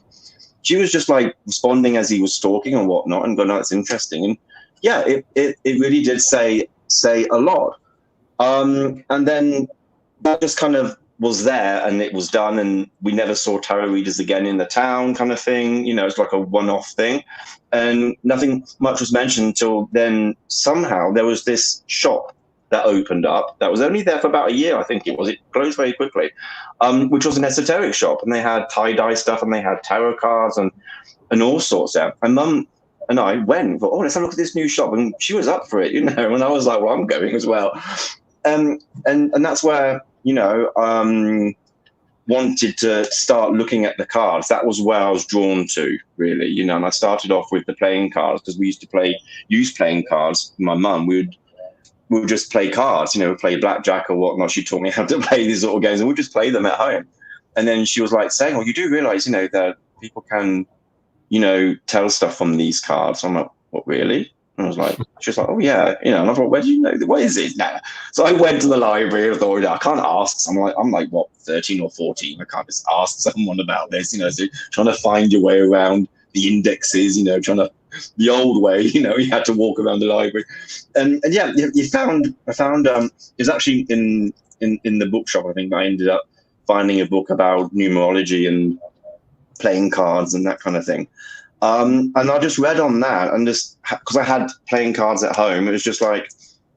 She was just like responding as he was talking and whatnot, and going, oh, that's interesting. And yeah, it really did say a lot. And then that just kind of was there, and it was done, and we never saw tarot readers again in the town, kind of thing. You know, it's like a one-off thing, and nothing much was mentioned until then. Somehow there was this shop that opened up that was only there for about a year, I think it was. It closed very quickly, which was an esoteric shop, and they had tie-dye stuff, and they had tarot cards and all sorts there. And Mum and I went, thought, oh, let's have a look at this new shop, and she was up for it, you know. And I was like, well, I'm going as well. And that's where, you know, wanted to start looking at the cards. That was where I was drawn to, really, you know. And I started off with the playing cards, because we used to use playing cards. My mum, we would just play cards, you know, play blackjack or whatnot. She taught me how to play these sort of games, and we'd just play them at home. And then she was like saying, well, you do realize, you know, that people can, you know, tell stuff from these cards. I'm like, what, really? And I was like, she was like, oh yeah, you know. And I thought, where do you know? What is it now? So I went to the library and thought, I can't ask. I'm like, what, 13 or 14? I can't just ask someone about this, you know. So trying to find your way around the indexes, you know, the old way, you know, you had to walk around the library. And yeah, I found it was actually in the bookshop, I think, I ended up finding a book about numerology and playing cards and that kind of thing. And I just read on that, and just because I had playing cards at home, it was just like,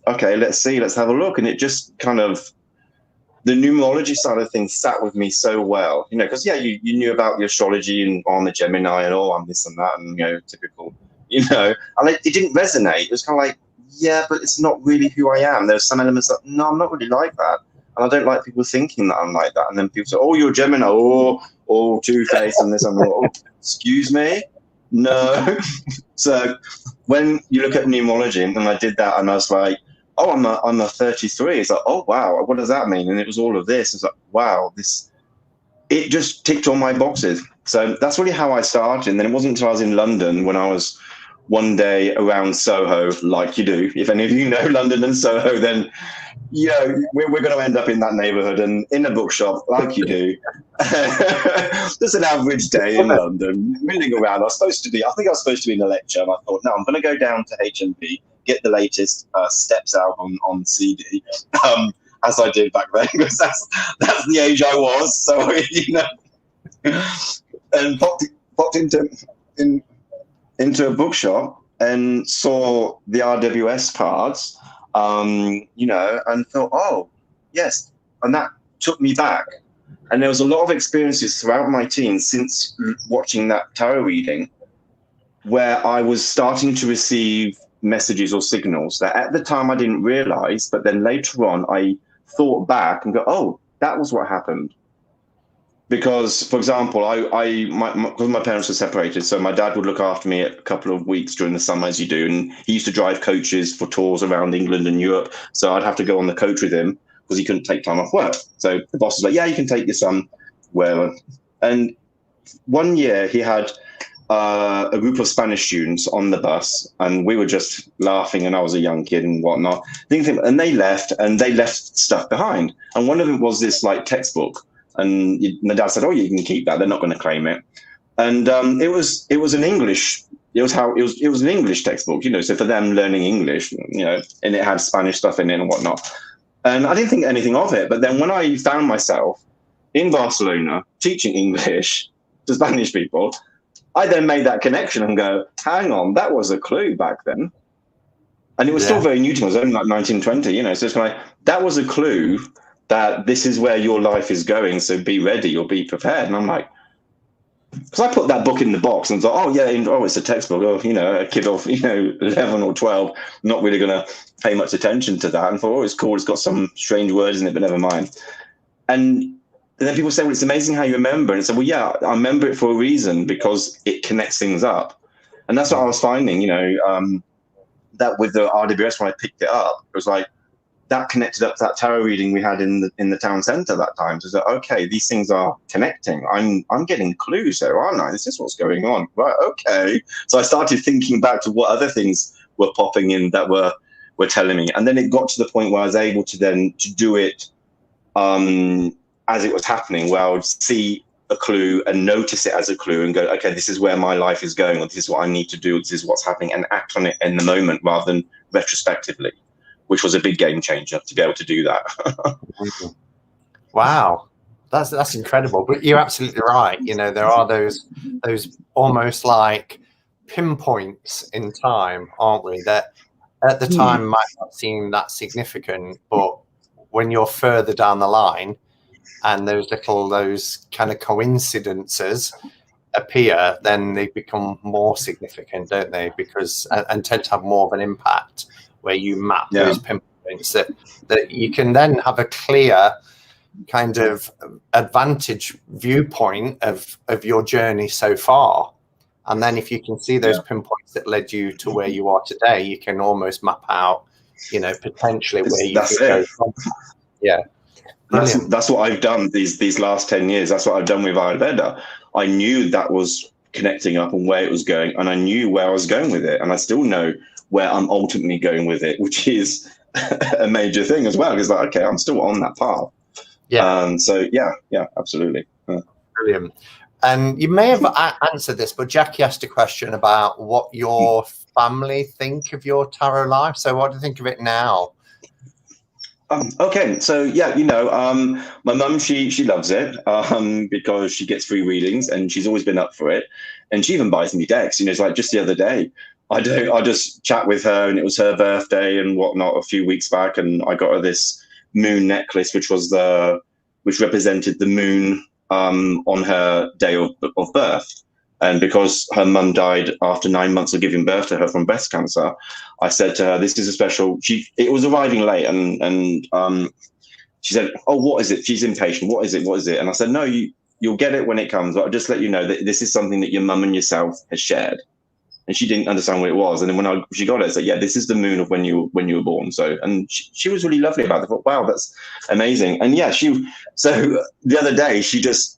okay, let's have a look. And it just kind of, the numerology side of things sat with me so well, you know, because yeah, you knew about the astrology and on the Gemini and all, I'm this and that, and, you know, typical, you know, and it didn't resonate. It was kind of like, yeah, but it's not really who I am. There's some elements that, no, I'm not really like that. And I don't like people thinking that I'm like that. And then people say, oh, you're a Gemini, or Two-Face and this and that. Oh, excuse me? No. So when you look at numerology, and I did that, and I was like, oh, I'm a 33. It's like, oh, wow, what does that mean? And it was all of this. It's like, wow, it just ticked all my boxes. So that's really how I started. And then it wasn't until I was in London when I was one day around Soho, like you do. If any of you know London and Soho, then, you know, we're going to end up in that neighbourhood and in a bookshop, like you do. Just an average day in London, milling around. I think I was supposed to be in a lecture, and I thought, no, I'm going to go down to HMV, get the latest Steps album on CD, as I did back then, because that's the age I was. So, you know, and popped into a bookshop and saw the RWS cards, you know, and thought, oh, yes. And that took me back. And there was a lot of experiences throughout my teens since watching that tarot reading where I was starting to receive messages or signals that at the time I didn't realize, but then later on I thought back and go, oh, that was what happened. Because, for example, because my parents were separated, so my dad would look after me a couple of weeks during the summer, as you do, and he used to drive coaches for tours around England and Europe, so I'd have to go on the coach with him because he couldn't take time off work. So the boss was like, yeah, you can take your son wherever. And one year he had a group of Spanish students on the bus, and we were just laughing, and I was a young kid and whatnot. And they left stuff behind. And one of them was this like textbook. And the dad said, oh, you can keep that. They're not going to claim it. And it was an English. It was an English textbook, you know. So for them learning English, you know, and it had Spanish stuff in it and whatnot. And I didn't think anything of it. But then when I found myself in Barcelona teaching English to Spanish people, I then made that connection and go, hang on, that was a clue back then. And it was still very new to me. I was only like 19, 20, you know, so it's kind of like, that was a clue that this is where your life is going. So be ready or be prepared. And I'm like, because I put that book in the box and thought, oh yeah, it's a textbook. Oh, you know, a kid of 11 or 12, not really going to pay much attention to that. And thought, oh, it's cool. It's got some strange words in it, but never mind. And then people say, well, it's amazing how you remember. And I said, well, yeah, I remember it for a reason because it connects things up. And that's what I was finding, that with the RWS when I picked it up, it was like that connected up to that tarot reading we had in the town centre that time. So okay, these things are connecting. I'm getting clues there, aren't I? This is what's going on, right? Okay. So I started thinking back to what other things were popping in that were telling me, and then it got to the point where I was able to then to do it as it was happening, where I would see a clue and notice it as a clue and go, okay, this is where my life is going, or this is what I need to do, this is what's happening, and act on it in the moment rather than retrospectively, which was a big game changer to be able to do that. Wow, that's incredible. But you're absolutely right. There are those almost like pinpoints in time, aren't we, that at the time might not seem that significant, but when you're further down the line and those kind of coincidences appear, then they become more significant, don't they? Because and tend to have more of an impact, where you map those pinpoints that you can then have a clear kind of advantage viewpoint of your journey so far. And then if you can see those pinpoints that led you to where you are today, you can almost map out, potentially where you could go from. Yeah. That's what I've done these last 10 years. That's what I've done with Ayurveda. I knew that was connecting up and where it was going, and I knew where I was going with it. And I still know where I'm ultimately going with it, which is a major thing as well. It's like, okay, I'm still on that path. Yeah. So yeah, absolutely. Brilliant. And you may have answered this, but Jackie asked a question about what your family think of your tarot life. So what do you think of it now? Okay, so yeah, my mum, she loves it because she gets free readings and she's always been up for it, and she even buys me decks. It's like just the other day, I just chat with her, and it was her birthday and whatnot a few weeks back, and I got her this moon necklace, which represented the moon on her day of birth. And because her mum died after 9 months of giving birth to her from breast cancer, I said to her, this is a special, it was arriving late, and she said, oh, what is it? She's impatient. What is it? And I said, no, you'll get it when it comes, but I'll just let you know that this is something that your mum and yourself has shared. And she didn't understand what it was. And then when she got it, I said, yeah, this is the moon of when you were born. So, and she was really lovely about it. I thought, wow, that's amazing. And yeah, so the other day,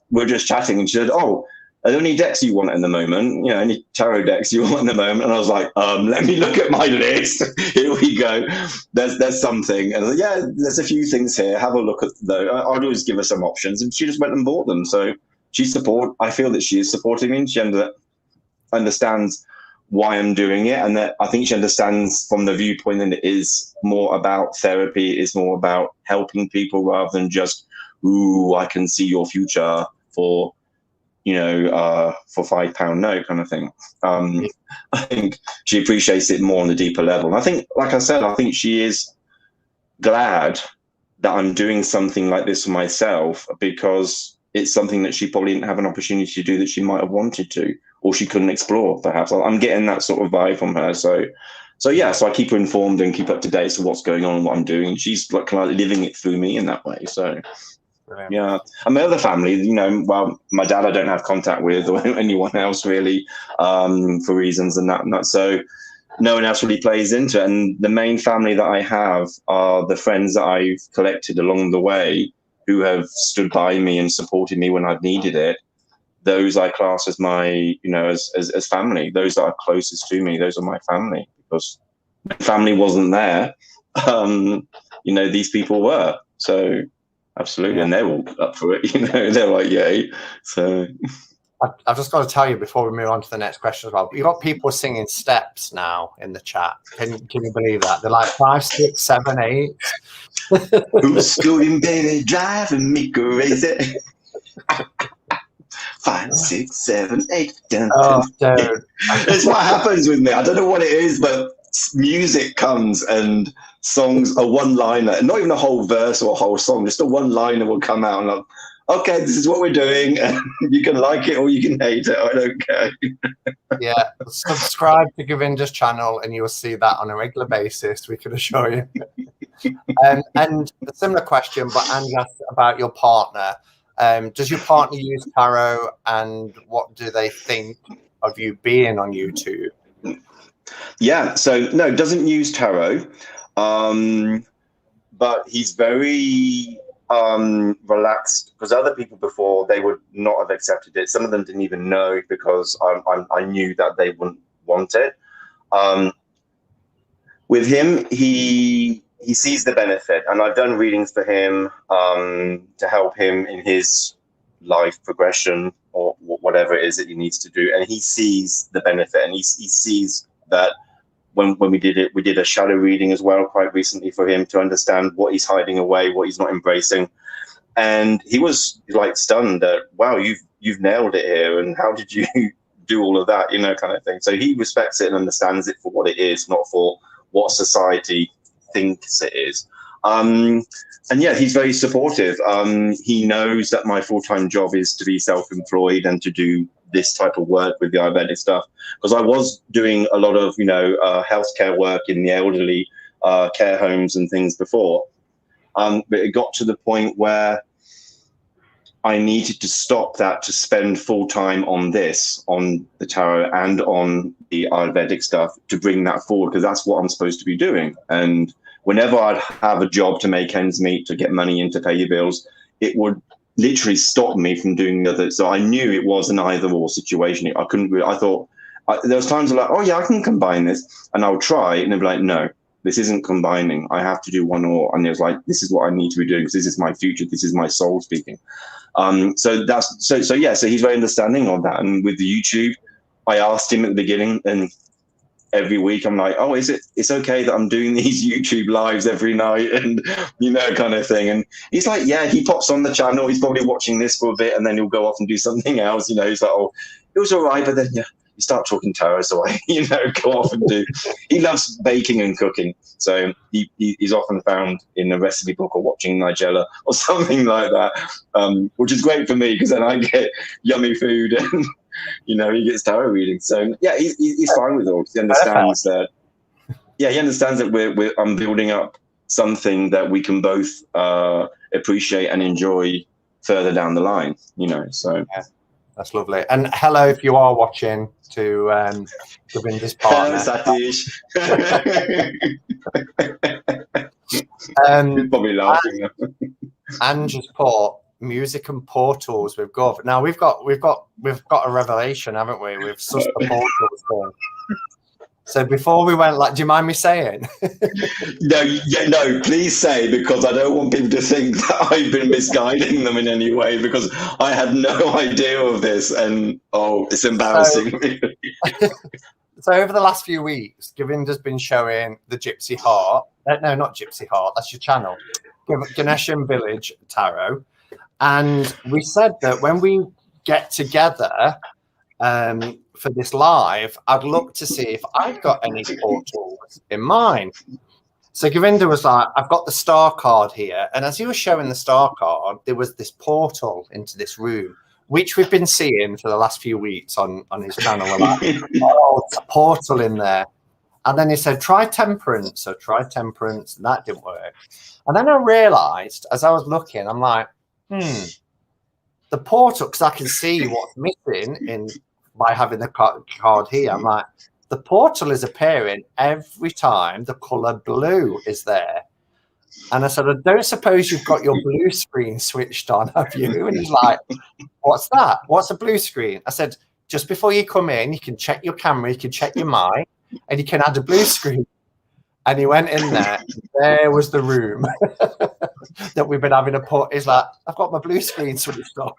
we're just chatting, and she said, oh, are there any decks you want at the moment? Any tarot decks you want at the moment? And I was like, let me look at my list. Here we go. There's something. And I was like, yeah, there's a few things here. Have a look at those. I'd always give her some options. And she just went and bought them. So I feel that she is supporting me. She understands why I'm doing it. And that I think she understands from the viewpoint that it is more about therapy. It's more about helping people rather than just, ooh, I can see your future for £5 note kind of thing. I think she appreciates it more on a deeper level. And I think, like I said, I think she is glad that I'm doing something like this for myself, because it's something that she probably didn't have an opportunity to do that she might have wanted to, or she couldn't explore, perhaps. I'm getting that sort of vibe from her. So I keep her informed and keep up to date to what's going on and what I'm doing. She's like kind of living it through me in that way. So yeah, and my other family, well, my dad I don't have contact with, or anyone else really, for reasons and that. So no one else really plays into it. And the main family that I have are the friends that I've collected along the way, who have stood by me and supported me when I've needed it. Those I class as my, as family. Those that are closest to me, those are my family, because my family wasn't there. These people were. So absolutely, and they're all up for it. They're like, yay. So I've just got to tell you before we move on to the next question as well. You've got people singing steps now in the chat. Can you believe that? They're like 5, 6, 7, 8. Who's scooting, baby, driving me crazy? 5, 6, 7, 8. Dun, Oh, dun. dude. It's what happens with me. I don't know what it is, but music comes and songs, a one-liner, not even a whole verse or a whole song, just a one-liner will come out, and I'm like, okay, this is what we're doing, and you can like it or you can hate it. I don't care. Yeah, subscribe to Govinda's channel and you will see that on a regular basis, we can assure you. And a similar question, but Angie asked about your partner. Does your partner use tarot, and what do they think of you being on YouTube? Yeah, so no, doesn't use tarot, but he's very relaxed, because other people before, they would not have accepted it. Some of them didn't even know, because I knew that they wouldn't want it. With him, he sees the benefit, and I've done readings for him to help him in his life progression or whatever it is that he needs to do, and he sees the benefit, and he sees that when we did it, we did a shadow reading as well quite recently for him to understand what he's hiding away, what he's not embracing, and he was like stunned that, wow, you've nailed it here, and how did you do all of that, kind of thing. So he respects it and understands it for what it is, not for what society thinks it is. And yeah, he's very supportive. He knows that my full-time job is to be self-employed and to do this type of work with the Ayurvedic stuff, because I was doing a lot of healthcare work in the elderly care homes and things before, but it got to the point where I needed to stop that to spend full time on this, on the tarot and on the Ayurvedic stuff, to bring that forward, because that's what I'm supposed to be doing. And whenever I'd have a job to make ends meet, to get money in to pay your bills, it would literally stop me from doing the other. So I knew it was an either or situation. I couldn't really, I thought, there was times like, oh yeah, I can combine this, and I would try, and they'd be like, no, this isn't combining. I have to do one or. And it was like, this is what I need to be doing, because this is my future. This is my soul speaking. So he's very understanding of that. And with the YouTube, I asked him at the beginning, and every week I'm like, oh, it's okay that I'm doing these YouTube lives every night, and kind of thing. And he's like, yeah, he pops on the channel, he's probably watching this for a bit, and then he'll go off and do something else. He's like, oh, it was all right, but then you start talking tarot, so I go off and do. He loves baking and cooking, so he's often found in a recipe book or watching Nigella or something like that, which is great for me, because then I get yummy food and he gets tarot reading. So yeah, he's fine with all. He understands that. Yeah, he understands that I'm building up something that we can both appreciate and enjoy further down the line. So yeah, that's lovely. And hello, if you are watching, to Govinda's partner. Hello, Satish. Probably laughing. And just put music and portals with Gov. Now we've got a revelation, haven't we? We've sussed the portals thing. So before we went, do you mind me saying? No, please say, because I don't want people to think that I've been misguiding them in any way, because I had no idea of this, and it's embarrassing. So over the last few weeks, Govinda's been showing the Gypsy Heart. No, not Gypsy Heart. That's your channel. Ganeshan Village Tarot. And we said that when we get together for this live, I'd look to see if I'd got any portals in mine. So Govinda was like, I've got the star card here. And as he was showing the star card, there was this portal into this room, which we've been seeing for the last few weeks on his channel. We're like, oh, it's a portal in there. And then he said, try temperance. So try temperance, and that didn't work. And then I realized, as I was looking, I'm like, the portal, because I can see what's missing by having the card here. I'm like, the portal is appearing every time the color blue is there. And I said, I don't suppose you've got your blue screen switched on, have you? And he's like, what's that? What's a blue screen? I said, just before you come in, you can check your camera, you can check your mic, and you can add a blue screen. And he went in there, and there was the room that we've been having a put. He's like, I've got my blue screen switched on.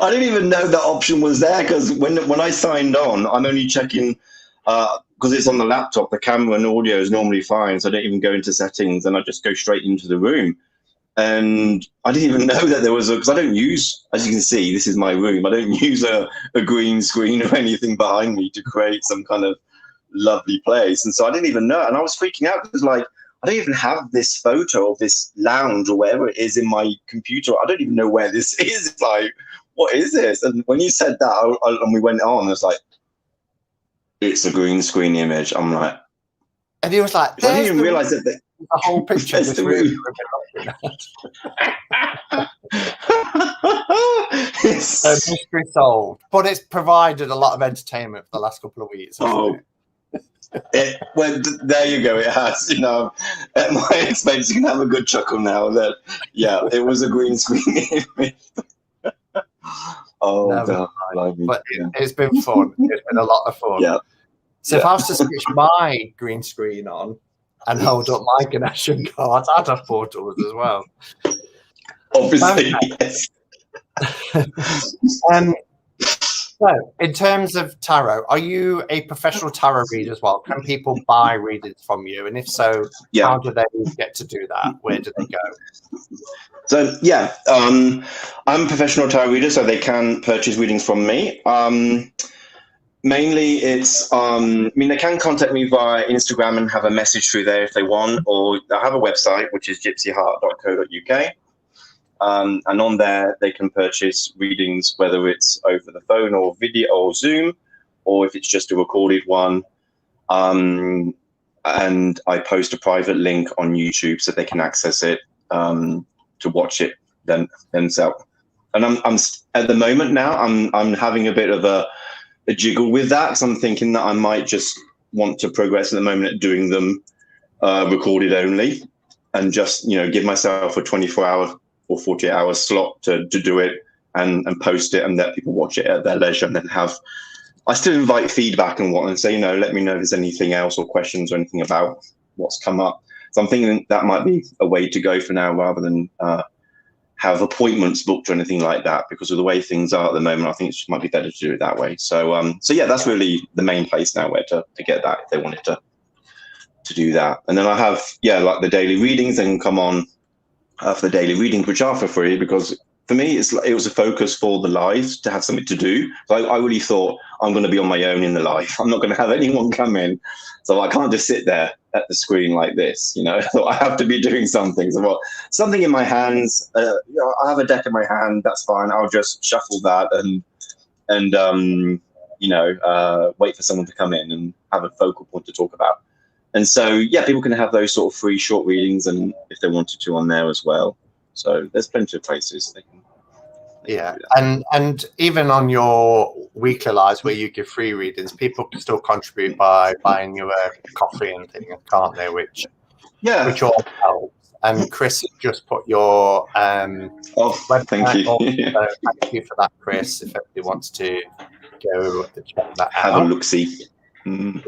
I didn't even know that option was there, because when I signed on, I'm only checking because it's on the laptop. The camera and audio is normally fine, so I don't even go into settings, and I just go straight into the room. And I didn't even know that there was because I don't use, as you can see, this is my room. I don't use a green screen or anything behind me to create some kind of lovely place. And so I didn't even know, and I was freaking out because, like, I don't even have this photo of this lounge or whatever it is in my computer. I don't even know where this is. Like, what is this? And when you said that, and we went on, it's like, it's a green screen image. I'm like, and he was like, I didn't even realize that the whole picture of this room. Mystery solved, but it's provided a lot of entertainment for the last couple of weeks. Well, there you go. It has, you know, at my expense, you can have a good chuckle now that, yeah, it was a green screen image. God, but it's been fun. It's been a lot of fun. Yeah. So if I was to switch my green screen on and hold up my Ganeshan cards, I'd have portals as well. Obviously, yes. So, in terms of tarot, are you a professional tarot reader as well? Can people buy readings from you? And if so, how do they get to do that? Where do they go? So, yeah, I'm a professional tarot reader, so they can purchase readings from me. Mainly, it's, they can contact me via Instagram and have a message through there if they want, or I have a website, which is gypsyheart.co.uk. And on there, they can purchase readings, whether it's over the phone or video or Zoom, or if it's just a recorded one. And I post a private link on YouTube so they can access it to watch it themselves. And I'm at the moment now, I'm having a bit of a jiggle with that, because I'm thinking that I might just want to progress at the moment at doing them recorded only, and just, you know, give myself a 24-hour or 48-hour slot to do it and post it and let people watch it at their leisure. And then I still invite feedback and whatnot, and say, you know, let me know if there's anything else or questions or anything about what's come up. So I'm thinking that might be a way to go for now, rather than have appointments booked or anything like that, because of the way things are at the moment. I think it might be better to do it that way. So yeah, that's really the main place now where to get that, if they wanted to do that. And then I have, like the daily readings, they can come on for the daily readings, which are for free, because for me, it was a focus for the lives to have something to do. So I really thought, I'm going to be on my own in the live. I'm not going to have anyone come in. So I can't just sit there at the screen like this, you know. So I have to be doing something. So, well, something in my hands, I have a deck in my hand, that's fine. I'll just shuffle that and wait for someone to come in and have a focal point to talk about. And so, yeah, people can have those sort of free short readings, and if they wanted to, on there as well. So there's plenty of places they can. And even on your weekly lives where you give free readings, people can still contribute by buying you a coffee and things, can't they? Which all helps. And Chris just put your website thank you. So thank you for that, Chris. If anybody wants to go check that out, have a look-see. Yeah.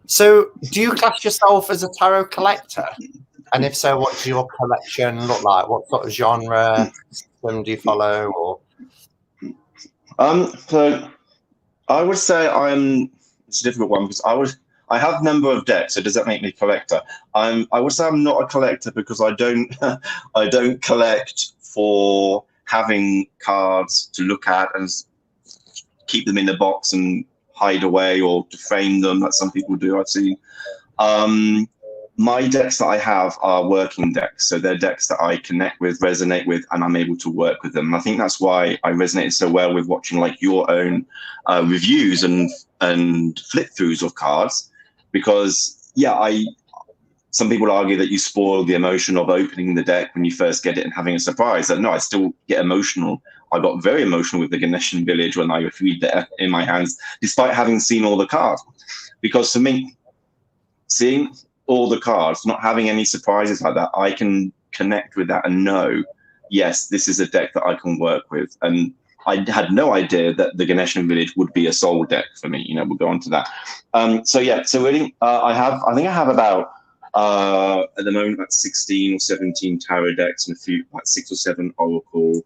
So, do you class yourself as a tarot collector? And if so, what does your collection look like? What sort of genre system do you follow? Or so I would say it's a difficult one, because I have a number of decks. So does that make me a collector? I would say I'm not a collector, because I don't collect for having cards to look at and keep them in the box and hide away, or to frame them, like some people do, I've seen. My decks that I have are working decks. So they're decks that I connect with, resonate with, and I'm able to work with them. And I think that's why I resonated so well with watching like your own reviews and flip throughs of cards, because some people argue that you spoil the emotion of opening the deck when you first get it and having a surprise. No, I still get emotional. I got very emotional with the Ganeshan Village when I reviewed that in my hands, despite having seen all the cards. Because for me, seeing all the cards, not having any surprises like that, I can connect with that and know, yes, this is a deck that I can work with. And I had no idea that the Ganeshan Village would be a soul deck for me. You know, we'll go on to that. So really, I think I have about, at the moment, about 16 or 17 tarot decks and a few, like 6 or 7 oracle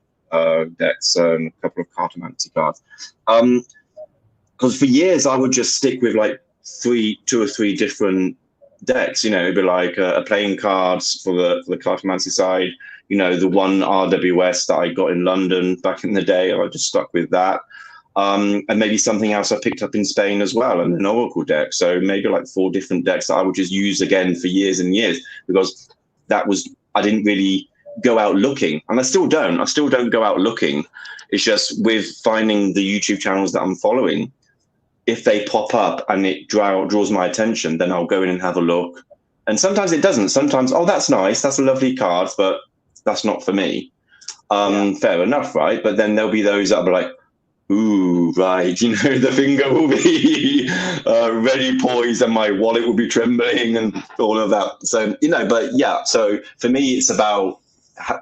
decks and a couple of cartomancy cards. Because for years I would just stick with like two or three different decks. You know, it'd be like a playing cards for the cartomancy side. You know, the one RWS that I got in London back in the day, I just stuck with that. And maybe something else I picked up in Spain as well, and an Oracle deck. So maybe like 4 different decks that I would just use again for years and years, because I didn't really go out looking, and I still don't go out looking. It's just with finding the YouTube channels that I'm following, if they pop up and it draws my attention, then I'll go in and have a look. And sometimes it doesn't. Sometimes, oh, that's nice, that's a lovely card, but that's not for me. Fair enough, right? But then there'll be those that will be like, ooh, right, you know, the finger will be ready poised and my wallet will be trembling and all of that. So, you know, but yeah, so for me, it's about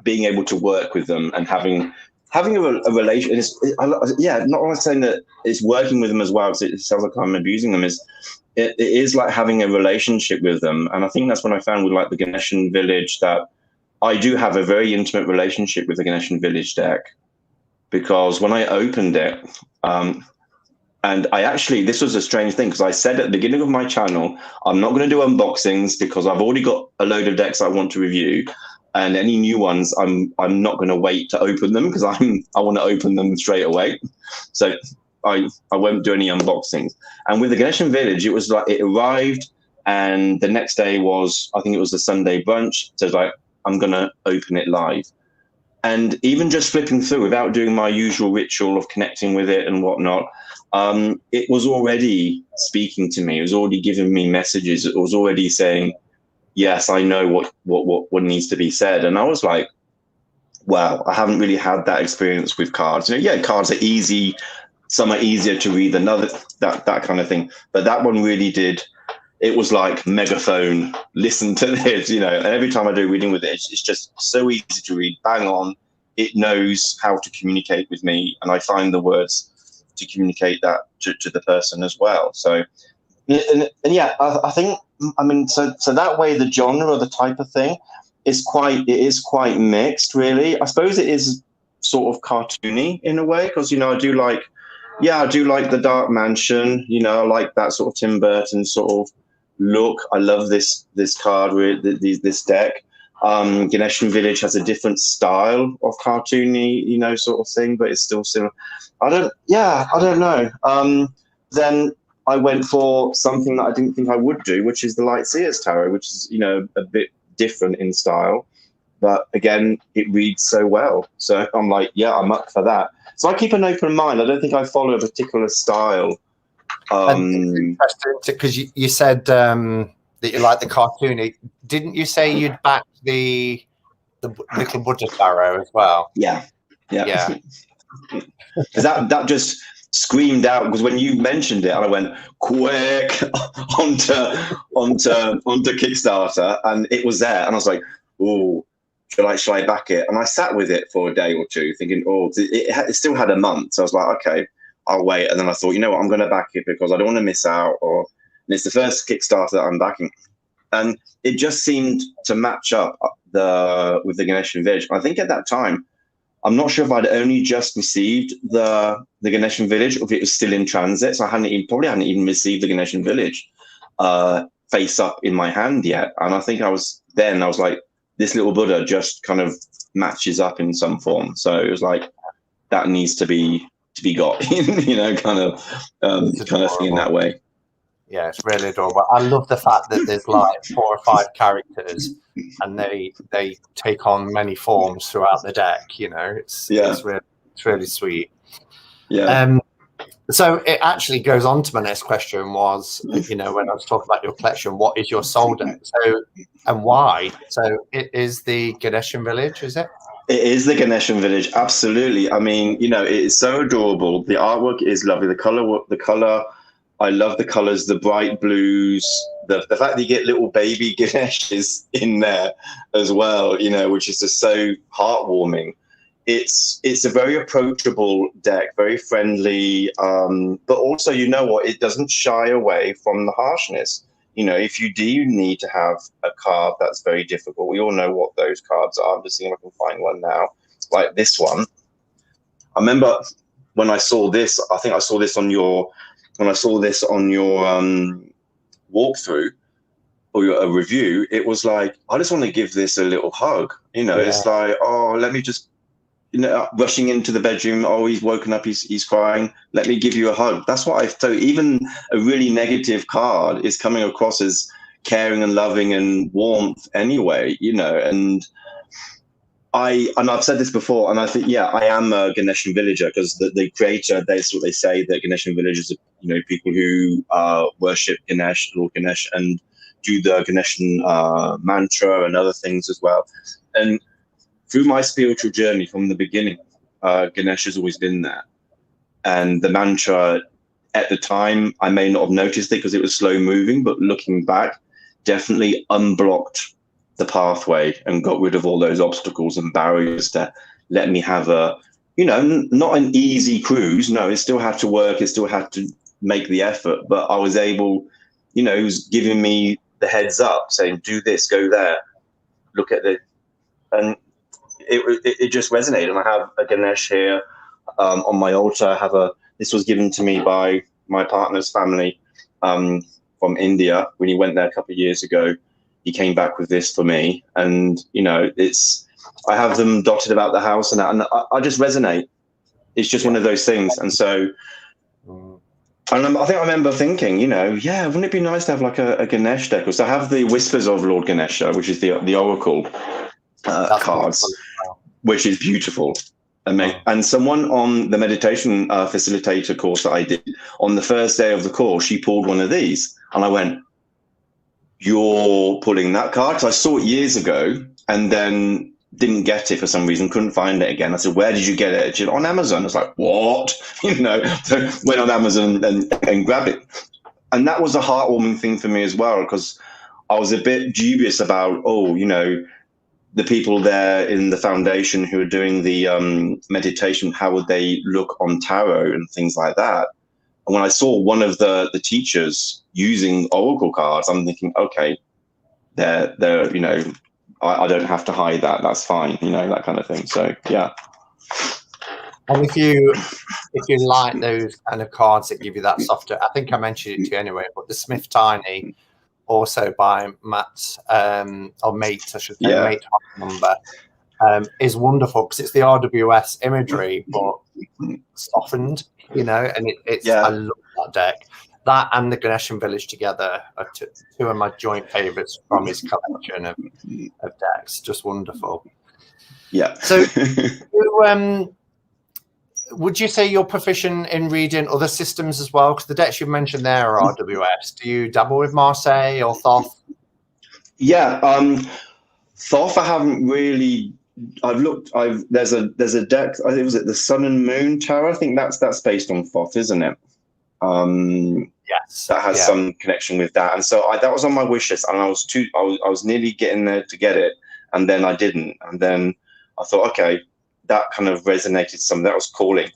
being able to work with them and having a relation. Not only saying that it's working with them as well, because it sounds like I'm abusing them, it is like having a relationship with them. And I think that's when I found with like the Ganeshan Village that I do have a very intimate relationship with the Ganeshan Village deck. Because when I opened it, and this was a strange thing, because I said at the beginning of my channel, I'm not going to do unboxings because I've already got a load of decks I want to review, and any new ones, I'm not going to wait to open them because I want to open them straight away. So I won't do any unboxings. And with the Ganeshan Village, it was like it arrived, and the next day was, I think it was the Sunday brunch. So it's like, I'm going to open it live. And even just flipping through without doing my usual ritual of connecting with it and whatnot, it was already speaking to me. It was already giving me messages. It was already saying, yes, I know what needs to be said. And I was like, wow, I haven't really had that experience with cards. You know, yeah, cards are easy. Some are easier to read than others, that kind of thing. But that one really did. It was like megaphone, listen to this, you know, and every time I do reading with it, it's just so easy to read, bang on. It knows how to communicate with me, and I find the words to communicate that to the person as well. So, and yeah, I think, I mean, so that way the genre or the type of thing is quite mixed, really. I suppose it is sort of cartoony in a way, because, you know, I do like the Dark Mansion, you know, I like that sort of Tim Burton sort of look. I love this card with this deck. Ganeshan Village has a different style of cartoony, you know, sort of thing, but it's still similar. I don't know. Then I went for something that I didn't think I would do, which is the Light Seers Tarot, which is, you know, a bit different in style, but again, it reads so well. So I'm like, yeah, I'm up for that. So I keep an open mind. I don't think I follow a particular style. Interesting, because you said that you like the cartoony. Didn't you say you'd back the Little Buddha Tarot as well? Yeah. Because that just screamed out, because when you mentioned it, and I went quick onto Kickstarter, and it was there, and I was like, oh, should I back it? And I sat with it for a day or two, thinking, oh, it still had a month. So I was like, okay, I'll wait. And then I thought, you know what, I'm going to back it because I don't want to miss out. And it's the first Kickstarter that I'm backing, and it just seemed to match up with the Ganeshan Village. I think at that time, I'm not sure if I'd only just received the Ganeshan Village or if it was still in transit. So I probably hadn't even received the Ganeshan Village face up in my hand yet. And I think I was like, this little Buddha just kind of matches up in some form. So it was like, that needs to be got, you know, kind of thing in that way. Yeah, it's really adorable. I love the fact that there's like 4 or 5 characters, and they take on many forms throughout the deck. You know, it's really sweet. Yeah. So it actually goes on to my next question was, you know, when I was talking about your collection, what is your soul deck? So, and why? So it is the Ganeshan Village, is it? It is the Ganeshan Village, absolutely. I mean, you know, it is so adorable. The artwork is lovely. The color, I love the colors, the bright blues, the fact that you get little baby Ganeshes in there as well, you know, which is just so heartwarming. It's a very approachable deck, very friendly, but also, you know what, it doesn't shy away from the harshness. You know, if you do need to have a card that's very difficult, we all know what those cards are. I'm just seeing if I can find one now, like this one. I remember when I saw this, I think I saw this on your, walkthrough or a review, it was like, I just want to give this a little hug. It's like, oh, let me just, rushing into the bedroom. Oh, he's woken up. He's crying. Let me give you a hug. That's what I thought. Even a really negative card is coming across as caring and loving and warmth anyway, and I've said this before, and I think, I am a Ganeshan villager, because the creator, that's what they say, that Ganeshan villagers are, people who worship Ganesh, Lord Ganesh, and do the Ganeshan mantra and other things as well. And through my spiritual journey from the beginning, Ganesh has always been there. And the mantra, at the time, I may not have noticed it because it was slow moving, but looking back, definitely unblocked the pathway and got rid of all those obstacles and barriers to let me have a, not an easy cruise. No, it still had to work. It still had to make the effort, but I was able, it was giving me the heads up, saying, do this, go there, look at it. And it just resonated. And I have a Ganesh here on my altar. I have this was given to me by my partner's family from India when he went there a couple of years ago. He came back with this for me, and I have them dotted about the house, and I just resonate. It's just one of those things. And so, I think I remember thinking, wouldn't it be nice to have like a Ganesh deck? So I have the Whispers of Lord Ganesha, which is the Oracle cards, which is beautiful. And someone on the meditation facilitator course that I did, on the first day of the course, she pulled one of these, and I went, you're pulling that card? Because I saw it years ago and then didn't get it for some reason, couldn't find it again. I said, where did you get it? She said, on Amazon. I was like, what? So went on Amazon and grabbed it. And that was a heartwarming thing for me as well, because I was a bit dubious about, the people there in the foundation who are doing the meditation, how would they look on tarot and things like that? And when I saw one of the teachers using oracle cards, I'm thinking, okay, they're I don't have to hide that. That's fine, that kind of thing. So yeah. And if you like those kind of cards that give you that softer, I think I mentioned it to you anyway, but the Smith Tiny, also by Matt or Mate, I should say, Mate number, is wonderful because it's the RWS imagery, but softened, and it's I love that deck. That and the Ganeshan Village together are two of my joint favourites from his collection of decks. Just wonderful. Yeah. So, would you say you're proficient in reading other systems as well? Because the decks you've mentioned there are RWS. Do you dabble with Marseille or Thoth? Yeah, Thoth I haven't really. I've looked. There's a deck. I think was it the Sun and Moon Tarot. I think that's based on Thoth, isn't it? Yes. That has some connection with that. And so that was on my wish list, and I was nearly getting there to get it, and then I didn't. And then I thought, okay, that kind of resonated some. That was calling.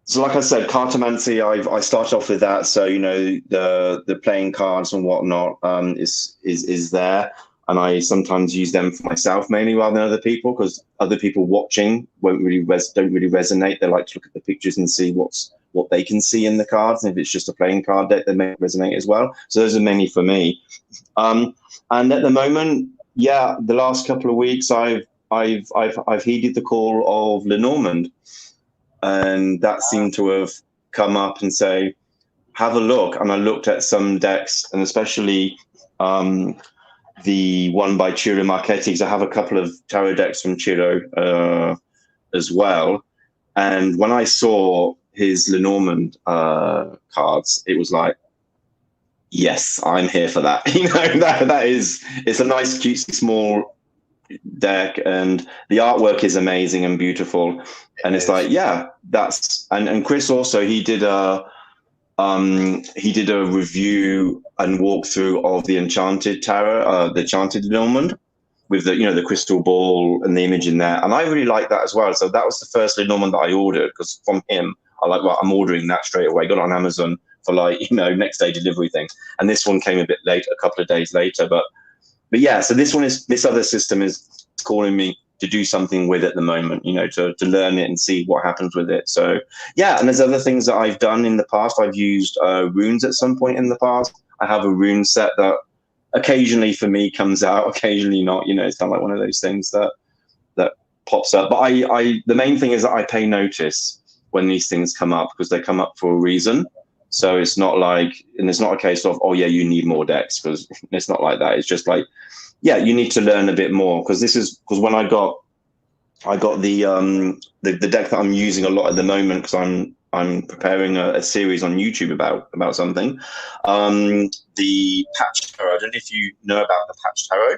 So like I said, cartomancy, I started off with that. So, the playing cards and whatnot is there. And I sometimes use them for myself mainly rather than other people, because other people watching don't really resonate. They like to look at the pictures and see what they can see in the cards. And if it's just a playing card deck, they may resonate as well. So those are many for me. And at the moment, the last couple of weeks, I've heeded the call of Lenormand, and that seemed to have come up and say, have a look. And I looked at some decks, and especially the one by Ciro Marchetti, because I have a couple of tarot decks from Ciro as well. And when I saw his Lenormand cards, it was like, yes, I'm here for that. It's a nice, cutesy, small deck, and the artwork is amazing and beautiful. And it's like, that's and Chris also, he did a review and walkthrough of the Enchanted Tarot, the Enchanted Lenormand, with the crystal ball and the image in there, and I really like that as well. So that was the first Lenormand that I ordered, because from him, I'm ordering that straight away. Got it on Amazon for next day delivery thing, and this one came a bit late, a couple of days later. But yeah, so this other system is calling me do something with at the moment, to learn it and see what happens with it. So yeah, and there's other things that I've done in the past. I've used runes at some point in the past. I have a rune set that occasionally for me comes out, occasionally not. It's kind of like one of those things that pops up. But the main thing is that I pay notice when these things come up, because they come up for a reason. So it's not like, and it's not a case of, oh yeah, you need more decks, because it's not like that. It's just like, yeah, you need to learn a bit more, because when I got the deck that I'm using a lot at the moment, because I'm preparing a series on YouTube about something. The Patch Tarot. I don't know if you know about the Patch Tarot.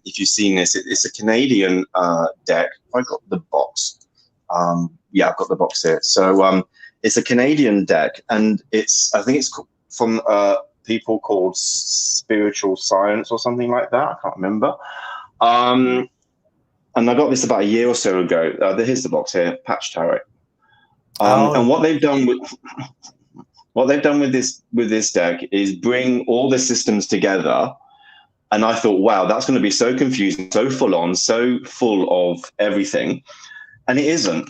If you've seen this, it's a Canadian deck. I got the box. Yeah, I've got the box here. So it's a Canadian deck, and I think it's from people called Spiritual Science or something like that. I can't remember. And I got this about a year or so ago. Here's the box here, Patch Tarot. And what they've done with this deck is bring all the systems together. And I thought, wow, that's going to be so confusing, so full on, so full of everything. And it isn't.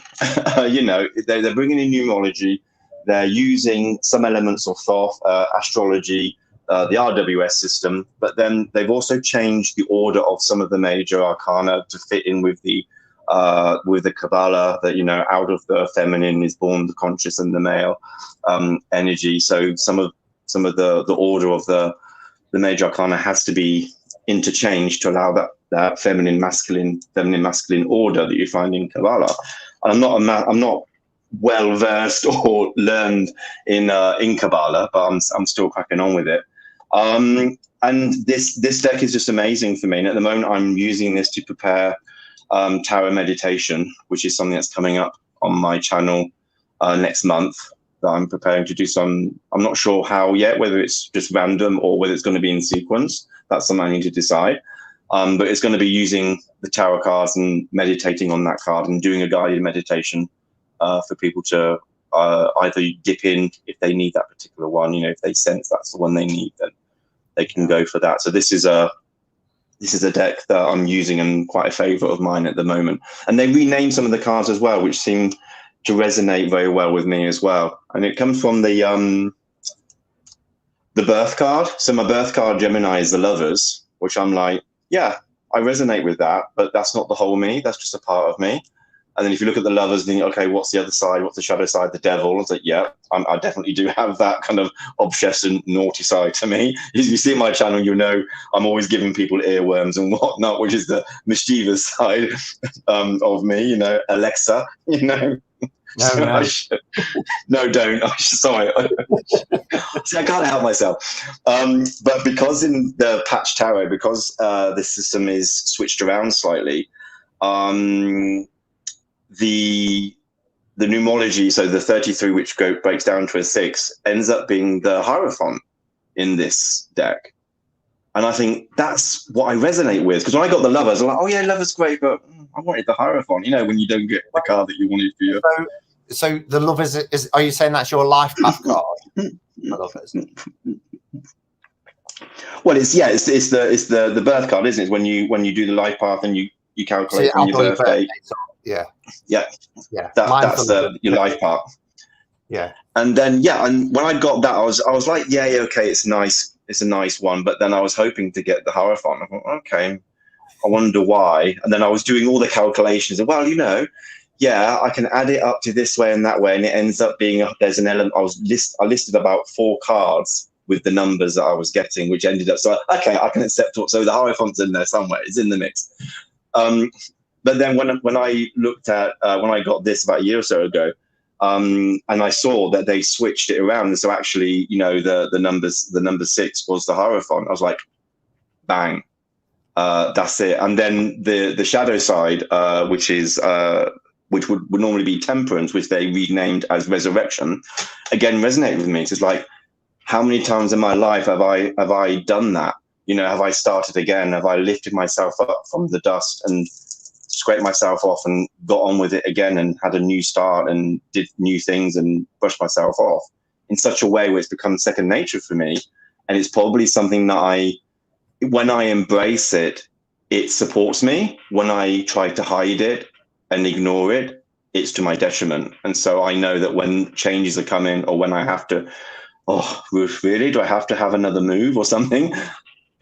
They're bringing in numerology. They're using some elements of Thoth, astrology, the RWS system, but then they've also changed the order of some of the major arcana to fit in with the Kabbalah, that out of the feminine is born the conscious and the male energy. So some of the order of the major arcana has to be interchanged to allow that feminine masculine order that you find in Kabbalah. I'm not well versed or learned in Kabbalah, but I'm still cracking on with it. And this deck is just amazing for me. And at the moment, I'm using this to prepare tarot meditation, which is something that's coming up on my channel next month. That I'm preparing to do some. I'm not sure how yet, whether it's just random or whether it's going to be in sequence. That's something I need to decide. But it's going to be using the tarot cards and meditating on that card and doing a guided meditation for people to either dip in if they need that particular one. If they sense that's the one they need, then they can go for that. So this is a deck that I'm using and quite a favorite of mine at the moment. And they renamed some of the cards as well, which seem to resonate very well with me as well. And it comes from the birth card. So my birth card, Gemini, is the Lovers, which I'm like, yeah, I resonate with that, but that's not the whole me. That's just a part of me. And then if you look at the Lovers, then okay, what's the other side? What's the shadow side? The Devil. It's like, yeah, I definitely do have that kind of obsessed and naughty side to me. If you see my channel, you know I'm always giving people earworms and whatnot, which is the mischievous side of me. Alexa. No, So no. No, don't. Sorry. See, I can't help myself. But because in the Patch Tarot, because the system is switched around slightly, the numerology, so the 33, which breaks down to a 6, ends up being the Hierophant in this deck. And I think that's what I resonate with. Because when I got the Lovers, I'm like, oh yeah, Lovers great, but I wanted the Hierophant. When you don't get the card that you wanted for your... So the Lovers is. Are you saying that's your life path card? The Lovers. Well, it's the birth card, isn't it? When you do the life path and you calculate from your birthday. Yeah. That's your life path. Yeah. And then and when I got that, I was like, yeah, okay, it's nice. It's a nice one. But then I was hoping to get the Hierophant. I thought, okay, I wonder why. And then I was doing all the calculations. And, well, yeah, I can add it up to this way and that way, and it ends up being there's an element. I listed about 4 cards with the numbers that I was getting, which ended up okay, I can accept it. So the Hierophant's in there somewhere. It's in the mix. But then when I looked at when I got this about a year or so ago, and I saw that they switched it around, and so actually, the number 6 was the Hierophant. I was like, bang, that's it. And then the shadow side, which would normally be Temperance, which they renamed as Resurrection, again resonated with me. It's like, how many times in my life have I done that? Have I started again? Have I lifted myself up from the dust and scraped myself off and got on with it again and had a new start and did new things and brushed myself off in such a way where it's become second nature for me? And it's probably something that when I embrace it, it supports me. When I try to hide it and ignore it, it's to my detriment. And so I know that when changes are coming, or when I have to, oh, really, do I have to have another move or something?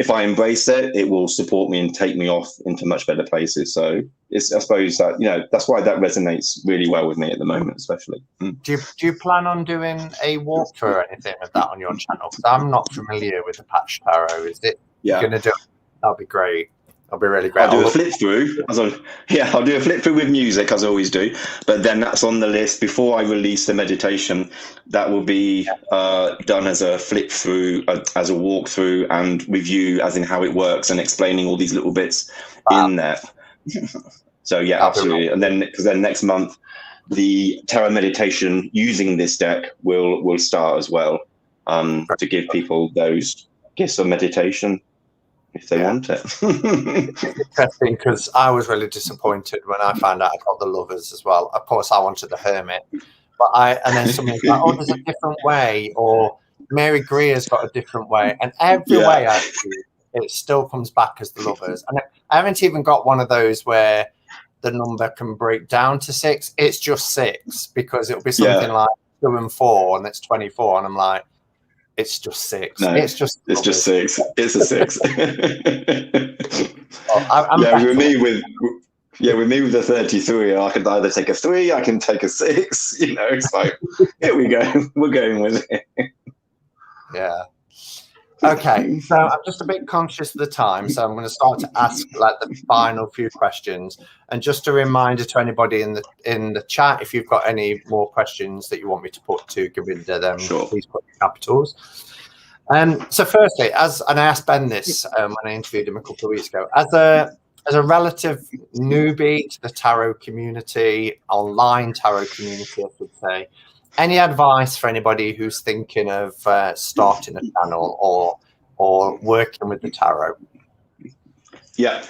If I embrace it, it will support me and take me off into much better places. So it's, I suppose that, that's why that resonates really well with me at the moment, especially. Do you plan on doing a walkthrough or anything of that on your channel? Because I'm not familiar with the patch tarot. Is it going to do? That'll be great. That'll be really great. I'll do a flip through. I'll do a flip through with music, as I always do. But then that's on the list before I release the meditation. That will be done as a flip through, as a walkthrough, and review, as in how it works, and explaining all these little bits in there. So yeah, absolutely. And then, because then next month, the tarot meditation using this deck will start as well, to give people those gifts of meditation if they want it. It's interesting, because I was really disappointed when I found out I got the Lovers as well. Of course, I wanted the Hermit, and then somebody's like, "Oh, there's a different way," or Mary Greer's got a different way, and every way I do, it still comes back as the Lovers. And I haven't even got one of those where the number can break down to 6. It's just 6, because it'll be something like 2 and 4, and it's 24, and I'm like, it's just 6. No, it's just 6. It's a 6. Well, with me with the 33, I could either take a 3, I can take a 6. It's like, here we go. We're going with it. Yeah. Okay, so I'm just a bit conscious of the time, so I'm going to start to ask the final few questions. And just a reminder to anybody in the chat, if you've got any more questions that you want me to put to Govinda, then please put the capitals. So firstly, and I asked Ben this when I interviewed him a couple of weeks ago, as a relative newbie to the tarot community, online tarot community, I should say, any advice for anybody who's thinking of starting a channel or working with the tarot? Yeah.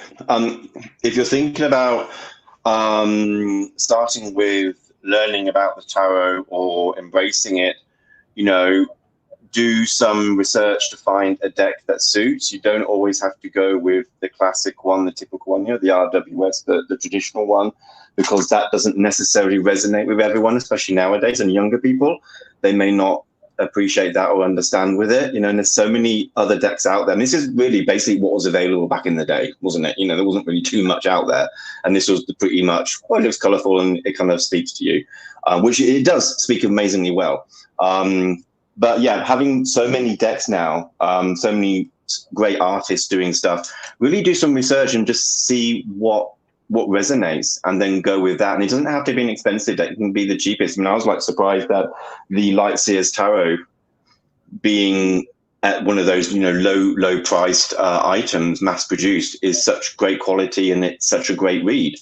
If you're thinking about starting with learning about the tarot or embracing it, do some research to find a deck that suits. You don't always have to go with the classic one, the typical one, the RWS, the traditional one, because that doesn't necessarily resonate with everyone, especially nowadays, and younger people. They may not appreciate that or understand with it, and there's so many other decks out there. And this is really basically what was available back in the day, wasn't it? There wasn't really too much out there. And this was pretty much, it looks colorful and it kind of speaks to you, which it does speak amazingly well. But yeah, having so many decks now, so many great artists doing stuff, really do some research and just see what resonates, and then go with that. And it doesn't have to be an expensive deck. It can be the cheapest. I was surprised that the Lightseers Tarot, being at one of those, low priced items, mass produced, is such great quality, and it's such a great read.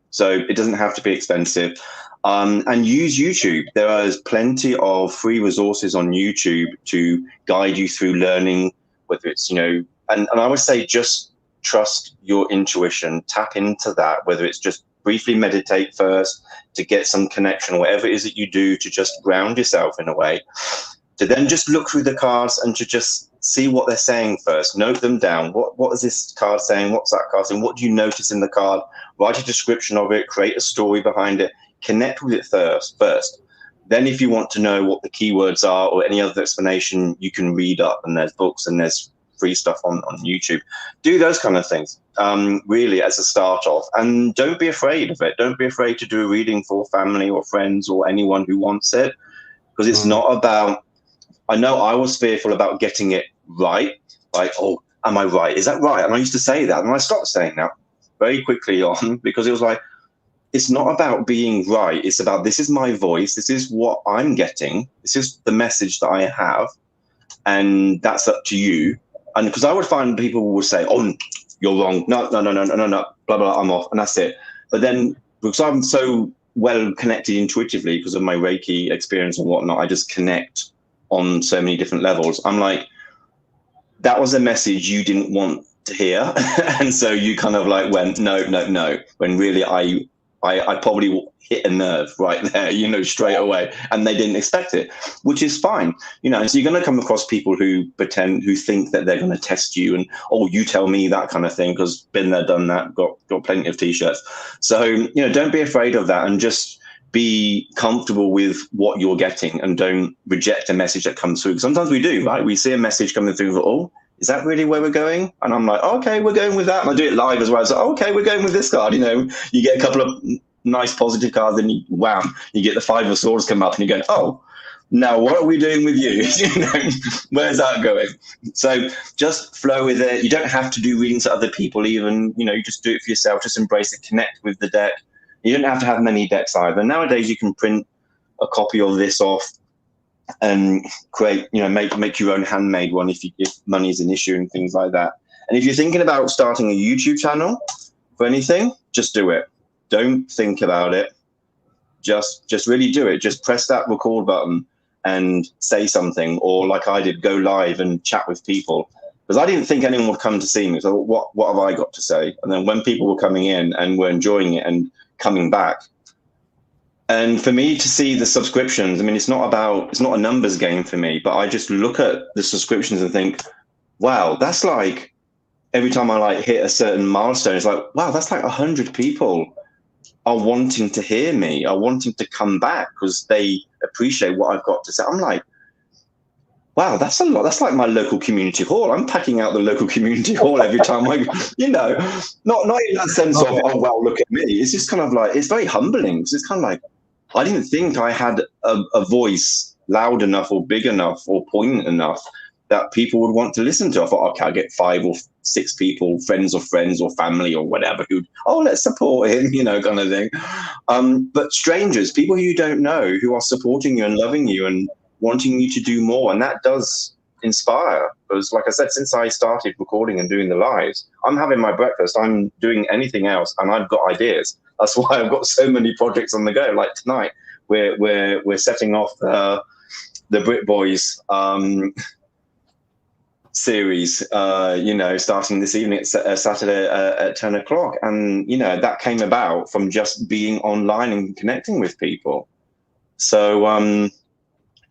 So it doesn't have to be expensive. And use YouTube. There is plenty of free resources on YouTube to guide you through learning, whether it's, and I would say just trust your intuition, tap into that, whether it's just briefly meditate first to get some connection, or whatever it is that you do to just ground yourself in a way, to then just look through the cards and to just see what they're saying first. Note them down. What is this card saying? What's that card saying? What do you notice in the card? Write a description of it, create a story behind it, connect with it first. Then if you want to know what the keywords are or any other explanation, you can read up, and there's books and there's free stuff on YouTube. Do those kind of things, really, as a start off. And don't be afraid of it. Don't be afraid to do a reading for family or friends or anyone who wants it, because it's not about, I know I was fearful about getting it right. Like, oh, am I right? Is that right? And I used to say that, and I stopped saying that very quickly on, because it was like, it's not about being right. It's about, this is my voice. This is what I'm getting. This is the message that I have. And that's up to you. And because I would find people would say, oh, you're wrong. No, blah, blah, I'm off. And that's it. But then, because I'm so well connected intuitively because of my Reiki experience and whatnot, I just connect on so many different levels. I'm like, that was a message you didn't want to hear. And so you kind of like went, no, when really I probably hit a nerve right there, straight away, and they didn't expect it, which is fine. So you're going to come across people who think that they're going to test you and, oh, you tell me, that kind of thing, because been there, done that, got plenty of t-shirts. So, don't be afraid of that, and just be comfortable with what you're getting, and don't reject a message that comes through. Sometimes we do, right? We see a message coming through, oh, is that really where we're going? And I'm like, okay, we're going with that. And I do it live as well. So, okay, we're going with this card. You get a couple of nice positive cards, and you get the 5 of Swords come up, and you go, oh, now what are we doing with you? Where's that going? So just flow with it. You don't have to do readings to other people even. You just do it for yourself. Just embrace it. Connect with the deck. You don't have to have many decks either. Nowadays, you can print a copy of this off and create, make your own handmade one if money is an issue and things like that. And if you're thinking about starting a YouTube channel for anything, just do it. Don't think about it. Just really do it. Just press that record button and say something, or like I did, go live and chat with people. Because I didn't think anyone would come to see me. So what have I got to say? And then when people were coming in and were enjoying it and coming back, and for me to see the subscriptions, it's not a numbers game for me, but I just look at the subscriptions and think, wow, that's like, every time I hit a certain milestone, it's like, wow, that's like 100 people are wanting to hear me, are wanting to come back because they appreciate what I've got to say. I'm like, wow, that's a lot. That's like my local community hall. I'm packing out the local community hall every time not in that sense of, oh, wow, look at me. It's just kind of like, it's very humbling. It's kind of like, I didn't think I had a voice loud enough or big enough or poignant enough that people would want to listen to. I thought, okay, I'll get 5 or 6 people, friends or family or whatever, who'd, oh, let's support him, kind of thing. But strangers, people who you don't know, who are supporting you and loving you and wanting you to do more. And that does inspire. Because like I said, since I started recording and doing the lives, I'm having my breakfast, I'm doing anything else, and I've got ideas. That's why I've got so many projects on the go. Like tonight, we're setting off the Brit Boys series, starting this evening, Saturday at 10 o'clock. And, that came about from just being online and connecting with people. So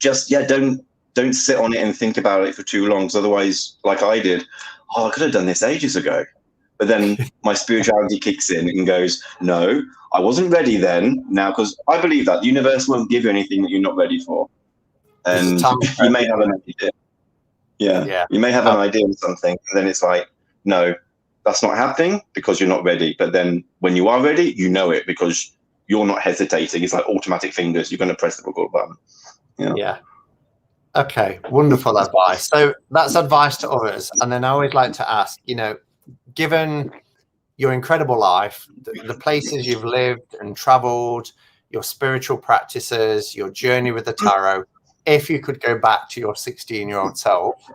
don't sit on it and think about it for too long. Because otherwise, like I did, I could have done this ages ago. But then my spirituality kicks in and goes, no, I wasn't ready then. Now, because I believe that the universe won't give you anything that you're not ready for. And you may have an idea. Yeah. You may have an idea of something, and then it's like, no, that's not happening because you're not ready. But then when you are ready, you know it because you're not hesitating. It's like automatic fingers. You're going to press the record button. Yeah. Okay. Wonderful advice. So that's advice to others. And then I always like to ask, given your incredible life, the places you've lived and traveled, your spiritual practices, your journey with the tarot, if you could go back to your 16-year-old self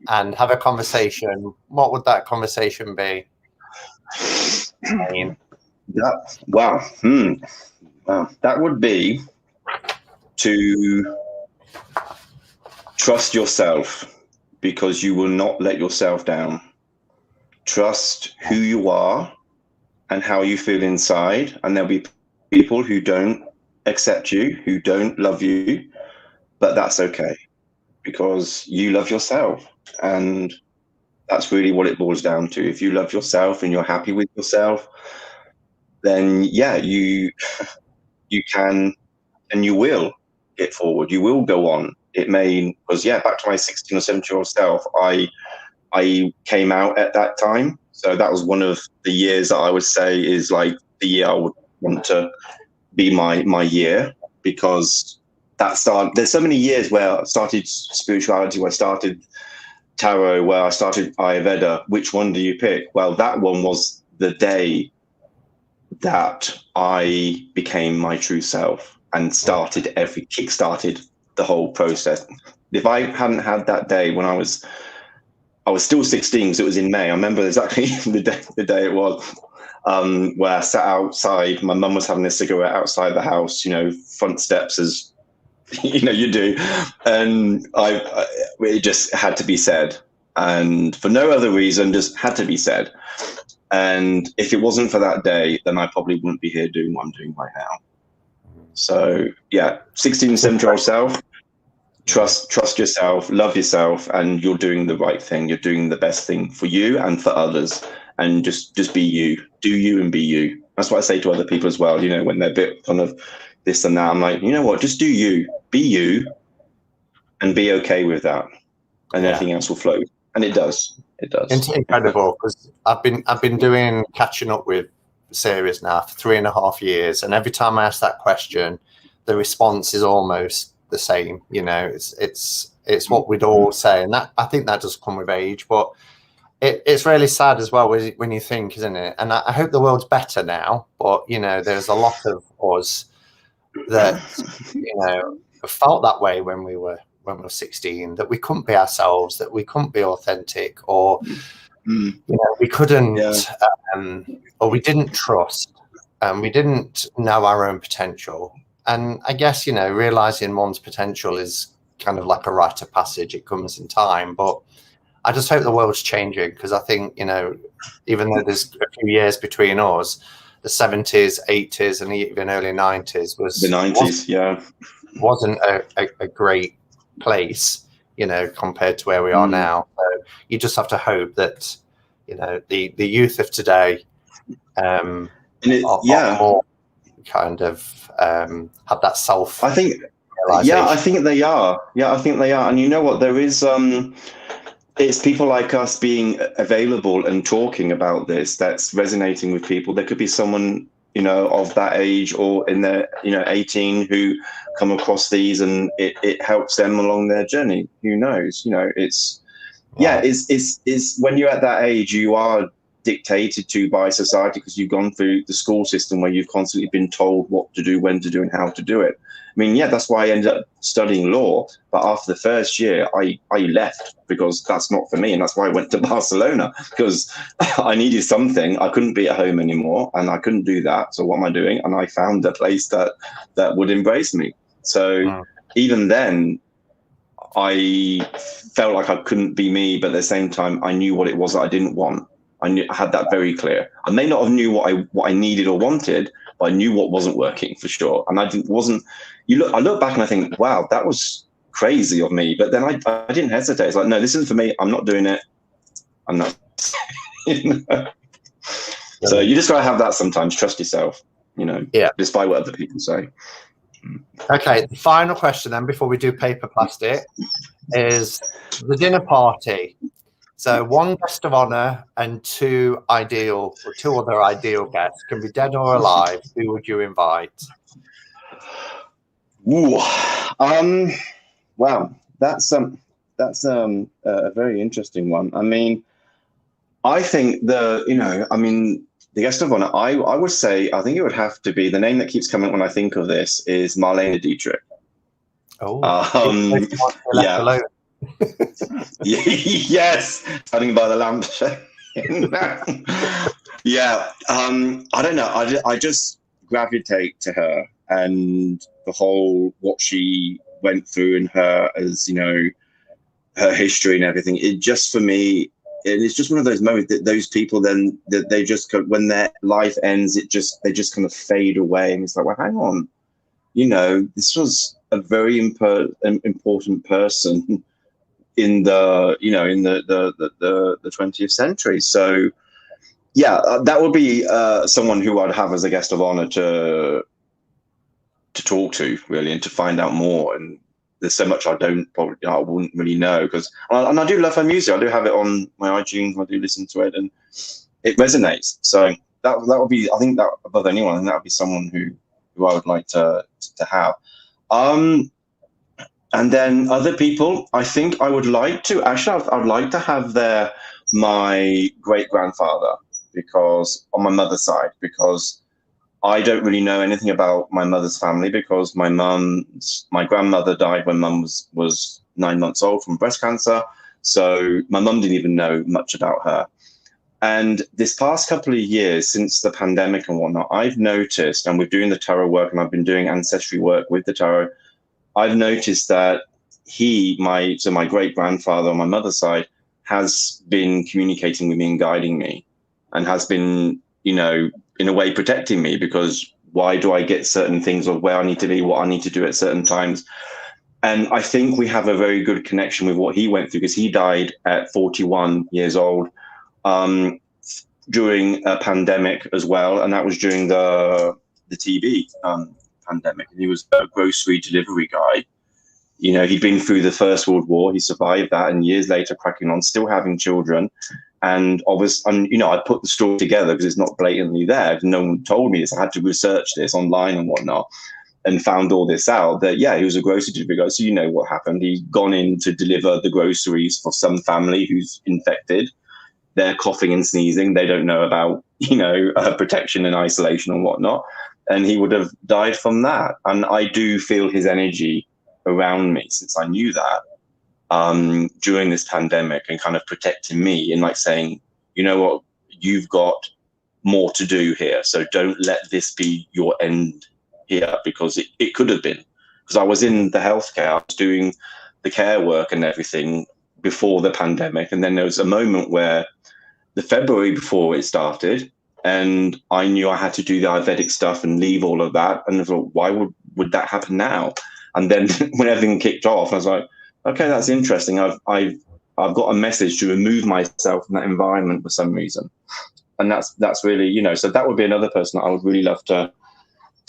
and have a conversation, what would that conversation be? Wow. That would be to trust yourself, because you will not let yourself down. Trust who you are and how you feel inside. And there'll be people who don't accept you, who don't love you, but that's okay, because you love yourself. And that's really what it boils down to. If you love yourself and you're happy with yourself, then you can and you will get forward. You will go on. It may, because back to my 16 or 17-year-old self, I came out at that time. So that was one of the years that I would say is like the year I would want to be my year, because there's so many years where I started spirituality, where I started tarot, where I started Ayurveda. Which one do you pick? Well, that one was the day that I became my true self and kickstarted the whole process. If I hadn't had that day when I was still 16, because it was in May. I remember exactly the day it was, where I sat outside. My mum was having a cigarette outside the house, front steps, as you do, and it just had to be said, and for no other reason, just had to be said. And if it wasn't for that day, then I probably wouldn't be here doing what I'm doing right now. So yeah, 16, 17-year-old self, trust yourself, love yourself, and you're doing the right thing. You're doing the best thing for you and for others. And just be you. Do you and be you. That's what I say to other people as well. You know, when they're a bit kind of this and that, I'm like, you know what? Just do you. Be you, and be okay with that, and everything else will flow. And it does. It does. It's incredible, because I've been doing catching up with series now for 3.5 years, and every time I ask that question, the response is almost the same. You know, it's what we'd all say, and that, I think that does come with age, but it's really sad as well when you think, isn't it? And I hope the world's better now, but you know, there's a lot of us that, you know, felt that way when we were 16, that we couldn't be ourselves, that we couldn't be authentic, or you know, we couldn't, or we didn't trust, and we didn't know our own potential. And I guess, you know, realizing one's potential is kind of like a rite of passage. It comes in time, but I just hope the world's changing, because I think, you know, even though there's a few years between us, the 70s, 80s, and even early 90s was the 90s, wasn't a great place, you know, compared to where we are now. So you just have to hope that, you know, the youth of today are more kind of have that self. I think, I think they are. Yeah, I think they are. And you know what? There is. It's people like us being available and talking about this that's resonating with people. There could be someone, you know, of that age or in their, you know, 18 who come across these, and it helps them along their journey. Who knows? You know, it's when you're at that age, you are dictated to by society, because you've gone through the school system where you've constantly been told what to do, when to do, and how to do it. I mean, yeah, that's why I ended up studying law. But after the first year, I left, because that's not for me. And that's why I went to Barcelona, because I needed something. I couldn't be at home anymore, and I couldn't do that. So what am I doing? And I found a place that would embrace me. So even then, I felt like I couldn't be me, but at the same time, I knew what it was that I didn't want. I had that very clear. I may not have knew what I needed or wanted, but I knew what wasn't working for sure. And I look back and I think, wow, that was crazy of me. But then I didn't hesitate. It's like, no, this isn't for me. I'm not doing it. I'm not. You know? So you just gotta have that sometimes. Trust yourself, you know, despite what other people say. Okay, the final question then, before we do paper plastic, is the dinner party. So one guest of honor and two other ideal guests, can be dead or alive. Who would you invite? Ooh, wow, that's a very interesting one. I mean, I think the guest of honor, I would say, I think it would have to be, the name that keeps coming when I think of this is Marlene Dietrich. Yeah. Yes, standing by the lampshade. Yeah, I don't know. I just gravitate to her, and the whole what she went through, and her, as you know, her history and everything. It just, for me, it's just one of those moments that those people then, that they just, when their life ends, they just kind of fade away, and it's like, well, hang on, you know, this was a very important person in the 20th century. So yeah, that would be someone who I'd have as a guest of honor to talk to, really, and to find out more. And there's so much I wouldn't really know, because I do love her music. I do have it on my iTunes. I do listen to it, and it resonates. So that would be, I think, that above anyone, and that would be someone who I would like to have. And then other people, I think I would like to, actually, I'd like to have my great-grandfather, because on my mother's side, because I don't really know anything about my mother's family, because my grandmother died when mum was 9 months old from breast cancer. So my mum didn't even know much about her. And this past couple of years, since the pandemic and whatnot, I've noticed, and we're doing the tarot work, and I've been doing ancestry work with the tarot, I've noticed that my great-grandfather on my mother's side has been communicating with me and guiding me, and has been, you know, in a way protecting me, because why do I get certain things, or where I need to be, what I need to do at certain times. And I think we have a very good connection with what he went through, because he died at 41 years old during a pandemic as well. And that was during the TB pandemic. And he was a grocery delivery guy. You know, he'd been through the First World War. He survived that, and years later, cracking on, still having children. And obviously, you know, I put the story together because it's not blatantly there. No one told me this. I had to research this online and whatnot, and found all this out, that, yeah, he was a grocery delivery guy. So you know what happened. He'd gone in to deliver the groceries for some family who's infected. They're coughing and sneezing. They don't know about, you know, protection and isolation and whatnot. And he would have died from that. And I do feel his energy around me, since I knew that during this pandemic, and kind of protecting me, and like saying, you know what, you've got more to do here. So don't let this be your end here, because it could have been. Because I was in the healthcare, I was doing the care work and everything before the pandemic. And then there was a moment where the February before it started, and I knew I had to do the Ayurvedic stuff and leave all of that. And I thought, why would that happen now? And then when everything kicked off, I was like, okay, that's interesting. I've got a message to remove myself from that environment for some reason. And that's really, you know, so that would be another person that I would really love to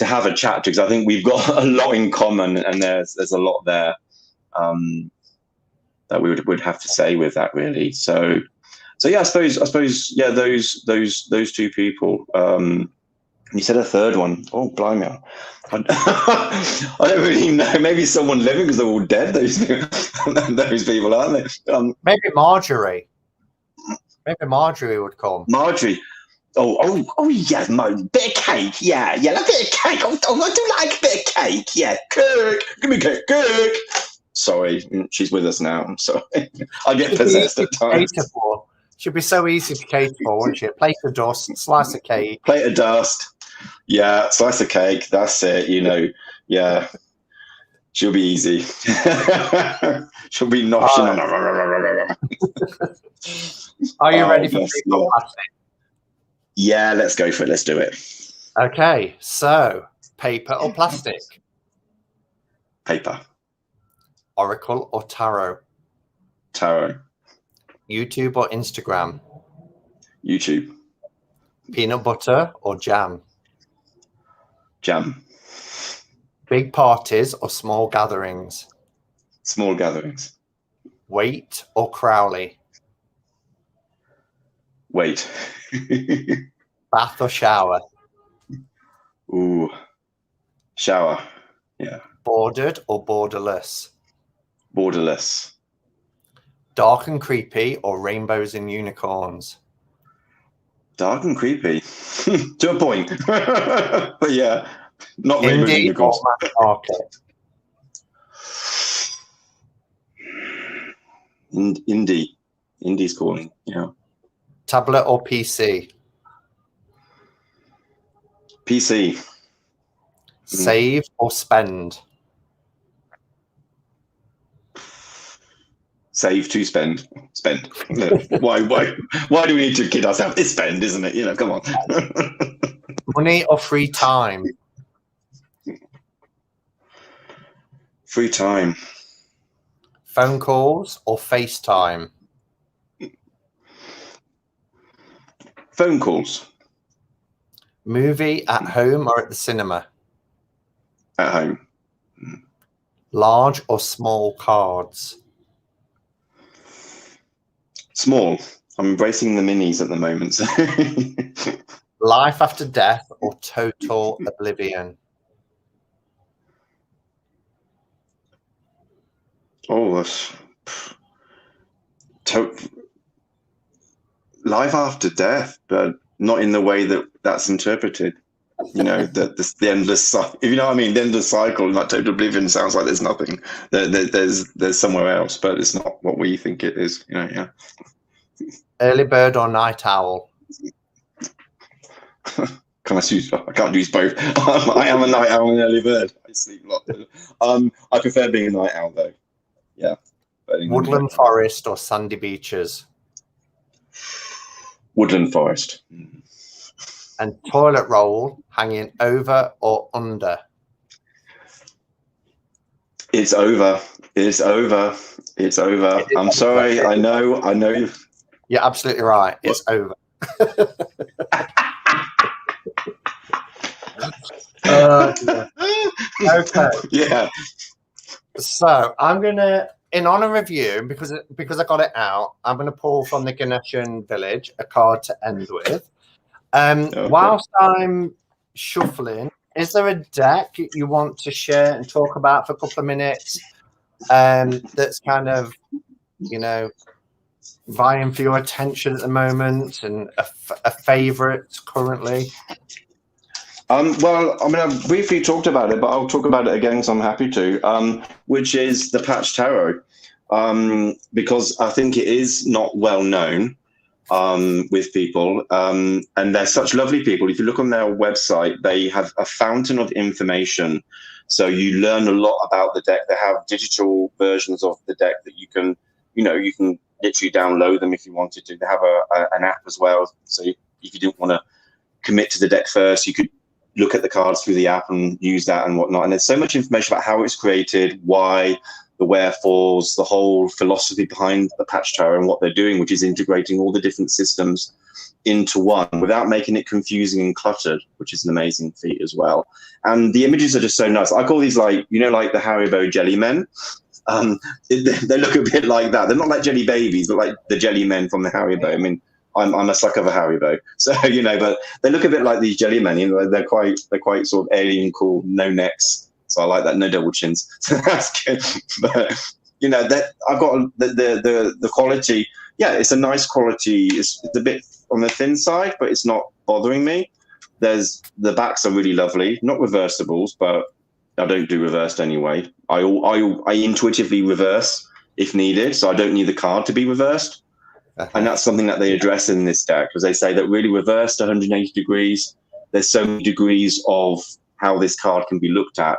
have a chat to, because I think we've got a lot in common, and there's a lot there that we would have to say with that, really. So yeah, I suppose, yeah, those two people. You said a third one. Oh, blimey. I don't really know. Maybe someone living, because they're all dead, those people, aren't they? Maybe Marjorie. Maybe Marjorie would come. Marjorie. Oh, yeah, bit of cake. Yeah, a bit of cake. Oh, I do like a bit of cake. Yeah, cake. Give me cake. Sorry, she's with us now. I'm sorry. I get possessed at times. Should be so easy to cater for, wouldn't she? A plate of dust, slice of cake. Plate of dust. Yeah, slice of cake. That's it. You know. Yeah, she'll be easy. She'll be noshing on. Are you ready for paper or plastic? Yeah, let's go for it. Let's do it. Okay, so paper or plastic? Paper. Oracle or tarot? Tarot. YouTube or Instagram? YouTube. Peanut butter or jam? Jam. Big parties or small gatherings? Small gatherings. Wait or Crowley? Wait. Bath or shower? Ooh. Shower. Yeah. Bordered or borderless? Borderless. Dark and creepy or rainbows and unicorns? Dark and creepy. To a point. But yeah, not rainbows and unicorns. Market? Indie. Indie's calling. Yeah. Tablet or PC? PC. Save or spend? Save to spend. Spend. Why do we need to kid ourselves? It's spend, isn't it? You know, come on. Money or free time? Free time. Phone calls or FaceTime? Phone calls. Movie at home or at the cinema? At home. Large or small cards? Small. I'm embracing the minis at the moment. So. Life after death or total oblivion? Oh, that's life after death, but not in the way that's interpreted. You know, the endless cycle. If you know what I mean, the endless cycle, like total oblivion, sounds like there's nothing. There's somewhere else, but it's not what we think it is. You know, yeah. Early bird or night owl? I can't use both. I am a night owl and an early bird. I sleep a lot. I prefer being a night owl though. Yeah. Woodland forest or sandy beaches? Woodland forest. and toilet roll hanging over or under? It's over. It's over. It's over. I'm sorry. I know. You're absolutely right. It's over. Yeah. Okay. Yeah. So I'm gonna, in honor of you, because I got it out, I'm gonna pull from the Ganeshan village a card to end with. Okay. Whilst I'm shuffling, is there a deck you want to share and talk about for a couple of minutes? That's kind of, you know, vying for your attention at the moment and a favorite currently? Well, I mean, I've briefly talked about it, but I'll talk about it again because I'm happy to, which is the Patch Tarot, because I think it is not well known with people, and they're such lovely people. If you look on their website, they have a fountain of information. So you learn a lot about the deck. They have digital versions of the deck that you can literally download them if you wanted to. They have an app as well. So if you didn't want to commit to the deck first, you could look at the cards through the app and use that and whatnot. And there's so much information about how it's created, why, the wherefores, the whole philosophy behind the Patch Tarot and what they're doing, which is integrating all the different systems into one without making it confusing and cluttered, which is an amazing feat as well. And the images are just so nice. I call these like the Haribo jelly men. They look a bit like that. They're not like jelly babies, but like the jelly men from the Haribo. I mean, I'm a sucker for Haribo, so but they look a bit like these jelly men. They're quite sort of alien, cool, no necks. So I like that, no double chins. So that's good. But that I've got the quality. Yeah, it's a nice quality. It's a bit on the thin side, but it's not bothering me. The backs are really lovely, not reversibles, but I don't do reversed anyway. I intuitively reverse if needed, so I don't need the card to be reversed. And that's something that they address in this deck, because they say that really reversed 180 degrees, there's so many degrees of how this card can be looked at.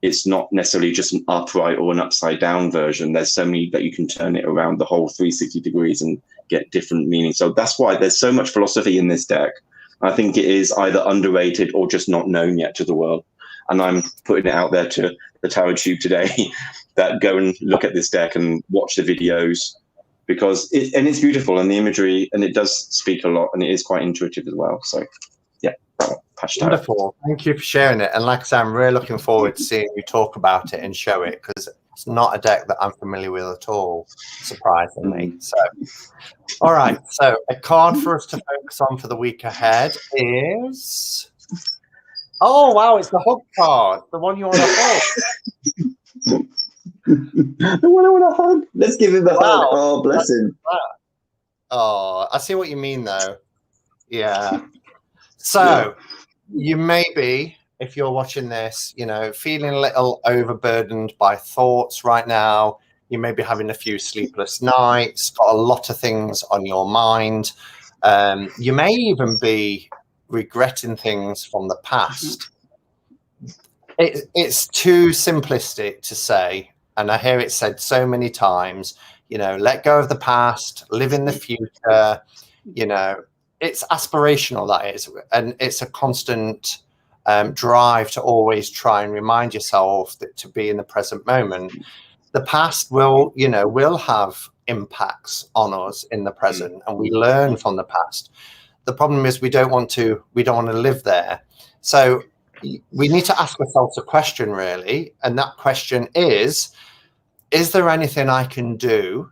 It's not necessarily just an upright or an upside down version. There's so many that you can turn it around the whole 360 degrees and get different meanings. So that's why there's so much philosophy in this deck. I think it is either underrated or just not known yet to the world. And I'm putting it out there to the Tarot Tube today that go and look at this deck and watch the videos, because it's beautiful, and the imagery, and it does speak a lot, and it is quite intuitive as well. So yeah, Patch Tarot. Wonderful. Thank you for sharing it. And like I said, I'm really looking forward to seeing you talk about it and show it, because it's not a deck that I'm familiar with at all, surprisingly. So, all right. So a card for us to focus on for the week ahead is... Oh, wow. It's the hug card. The one you want to hug. The one I want to hug. Let's give him the hug. Oh, bless him. Oh, I see what you mean, though. Yeah. So you may be, if you're watching this, feeling a little overburdened by thoughts right now. You may be having a few sleepless nights, got a lot of things on your mind. You may even be regretting things from the past. It's too simplistic to say, and I hear it said so many times, let go of the past, live in the future. It's aspirational, that is, and it's a constant drive to always try and remind yourself that to be in the present moment. The past will have impacts on us in the present, and we learn from the past. The problem is we don't want to live there. So we need to ask ourselves a question, really, and that question is there anything I can do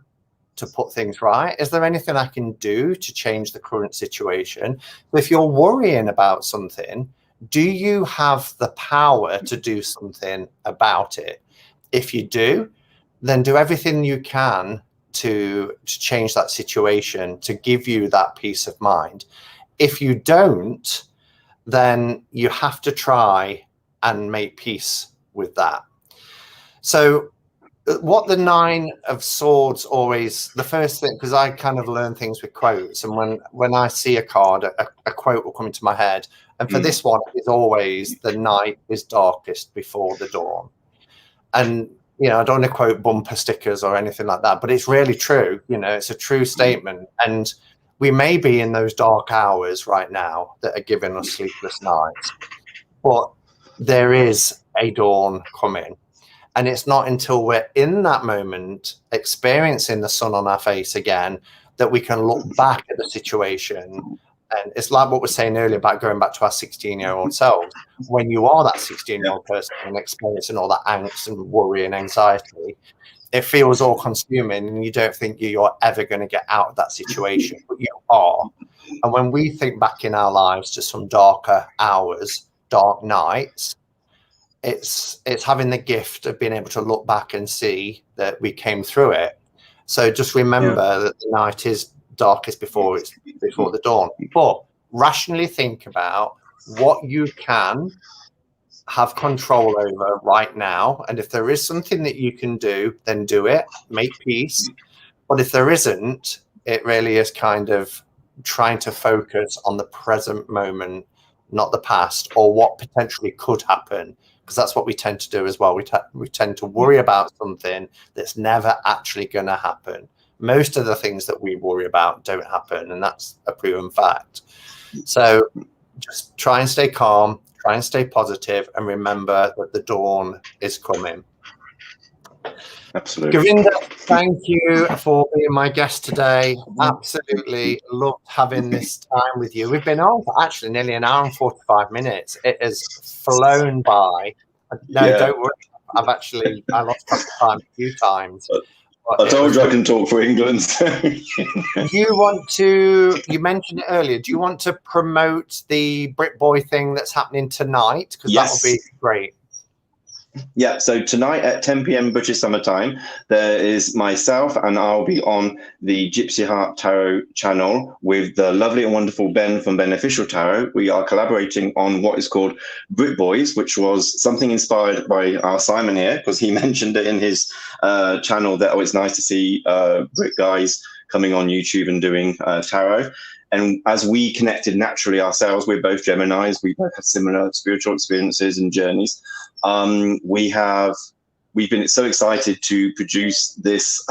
to put things right? Is there anything I can do to change the current situation? If you're worrying about something, do you have the power to do something about it? If you do, then do everything you can to change that situation, to give you that peace of mind. If you don't, then you have to try and make peace with that. So what the Nine of Swords always, the first thing, because I kind of learn things with quotes, and when I see a card, a quote will come into my head. And for this one, it's always, the night is darkest before the dawn. And, I don't want to quote bumper stickers or anything like that, but it's really true. It's a true statement. And We may be in those dark hours right now that are giving us sleepless nights, but there is a dawn coming. And it's not until we're in that moment, experiencing the sun on our face again, that we can look back at the situation. And it's like what we were saying earlier about going back to our 16-year-old selves. When you are that 16-year-old person and experiencing all that angst and worry and anxiety, it feels all consuming, and you don't think you're ever going to get out of that situation, but you are. And when we think back in our lives to some darker hours, dark nights, it's having the gift of being able to look back and see that we came through it. So just remember that the night is darkest before the dawn. But rationally think about what you can have control over right now. And if there is something that you can do, then do it, make peace. But if there isn't, it really is kind of trying to focus on the present moment, not the past or what potentially could happen, because that's what we tend to do as well. We tend to worry about something that's never actually going to happen. Most of the things that we worry about don't happen, and that's a proven fact. So just try and stay calm, try and stay positive, and remember that the dawn is coming. Absolutely. Govinda, thank you for being my guest today. Absolutely loved having this time with you. We've been on for actually nearly an hour and 45 minutes. It has flown by. No, don't worry. I lost track of time a few times. I told you I can talk for England. You mentioned it earlier. Do you want to promote the Brit Boy thing that's happening tonight? Because that will be great. Yeah, so tonight at 10 p.m. British summertime, there is myself, and I'll be on the Gypsy Heart Tarot channel with the lovely and wonderful Ben from Beneficial Tarot. We are collaborating on what is called Brit Boys, which was something inspired by our Simon here, because he mentioned it in his channel that, it's nice to see Brit guys coming on YouTube and doing tarot. And as we connected naturally ourselves, we're both Geminis, we both have similar spiritual experiences and journeys. We've been so excited to produce this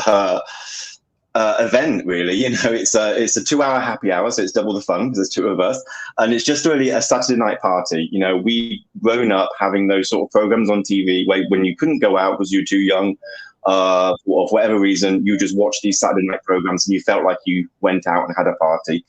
event, really. It's a 2-hour happy hour, so it's double the fun because there's two of us. And it's just really a Saturday night party. We've grown up having those sort of programs on TV when you couldn't go out because you were too young. For whatever reason, you just watched these Saturday night programs and you felt like you went out and had a party.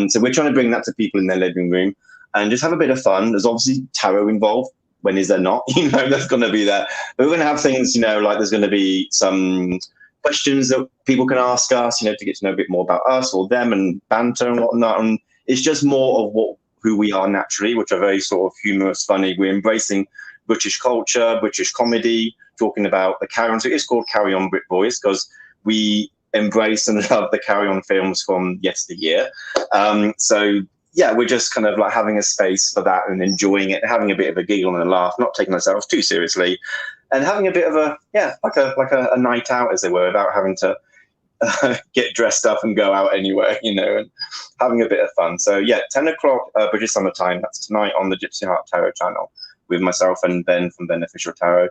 So we're trying to bring that to people in their living room and just have a bit of fun. There's obviously tarot involved. When is there not? That's going to be there. But we're going to have things, like there's going to be some questions that people can ask us, to get to know a bit more about us or them and banter and whatnot. And it's just more of who we are naturally, which are very sort of humorous, funny. We're embracing British culture, British comedy, talking about the Carry On. So it's called Carry On Brit Boys because we embrace and love the Carry On films from yesteryear. Yeah, we're just kind of like having a space for that and enjoying it, having a bit of a giggle and a laugh, not taking ourselves too seriously, and having a bit of a night out, as they were, without having to get dressed up and go out anywhere, and having a bit of fun. So yeah, 10 o'clock British summertime. That's tonight on the Gypsy Heart Tarot channel with myself and Ben from Beneficial Tarot.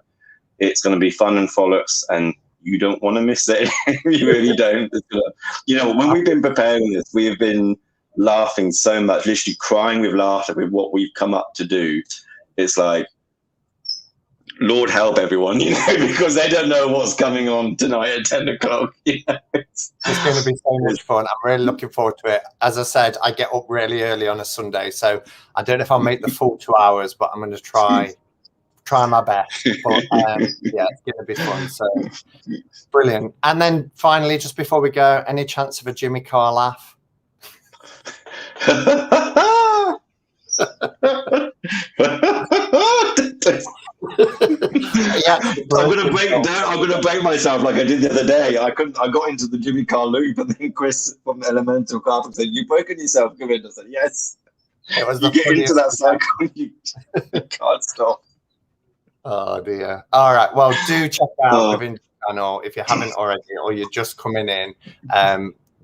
It's going to be fun and frolics, and you don't want to miss it. You really don't. When we've been preparing this, we have been laughing so much, literally crying with laughter with what we've come up to do. It's like, Lord help everyone, because they don't know what's coming on tonight at 10 o'clock. It's going to be so much fun. I'm really looking forward to it. As I said, I get up really early on a Sunday, so I don't know if I'll make the full 2 hours, but I'm going to try my best. But yeah, it's going to be fun. So brilliant. And then finally, just before we go, any chance of a Jimmy Carr laugh? I'm gonna break myself like I did the other day. I got into the Jimmy Carr loop, and then Chris from Elemental Card said, "You've broken yourself, Govinda." I said, "Yes." It was you get into that cycle, you can't stop. Oh dear. All right. Well, do check out Govinda's channel if you haven't already, or you're just coming in.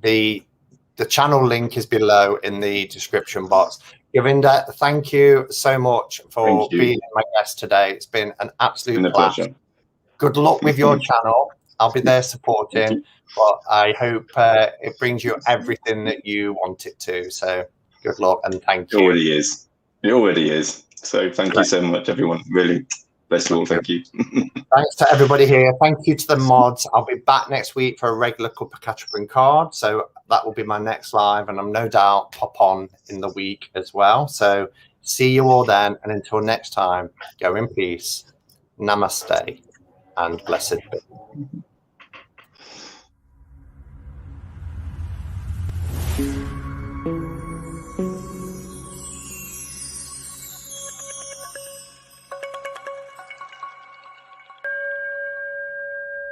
The channel link is below in the description box. Govinda, thank you so much for being my guest today. It's been an absolute pleasure. Good luck with your channel. I'll be there supporting. But I hope it brings you everything that you want it to. So good luck and thank you. It already is. It already is. So thank you so much, everyone. Really, bless you all. Thank you. Thanks to everybody here. Thank you to the mods. I'll be back next week for a regular Kupakachapin card. So that will be my next live, and I'm no doubt pop on in the week as well. So see you all then, and until next time, go in peace. Namaste and blessed be.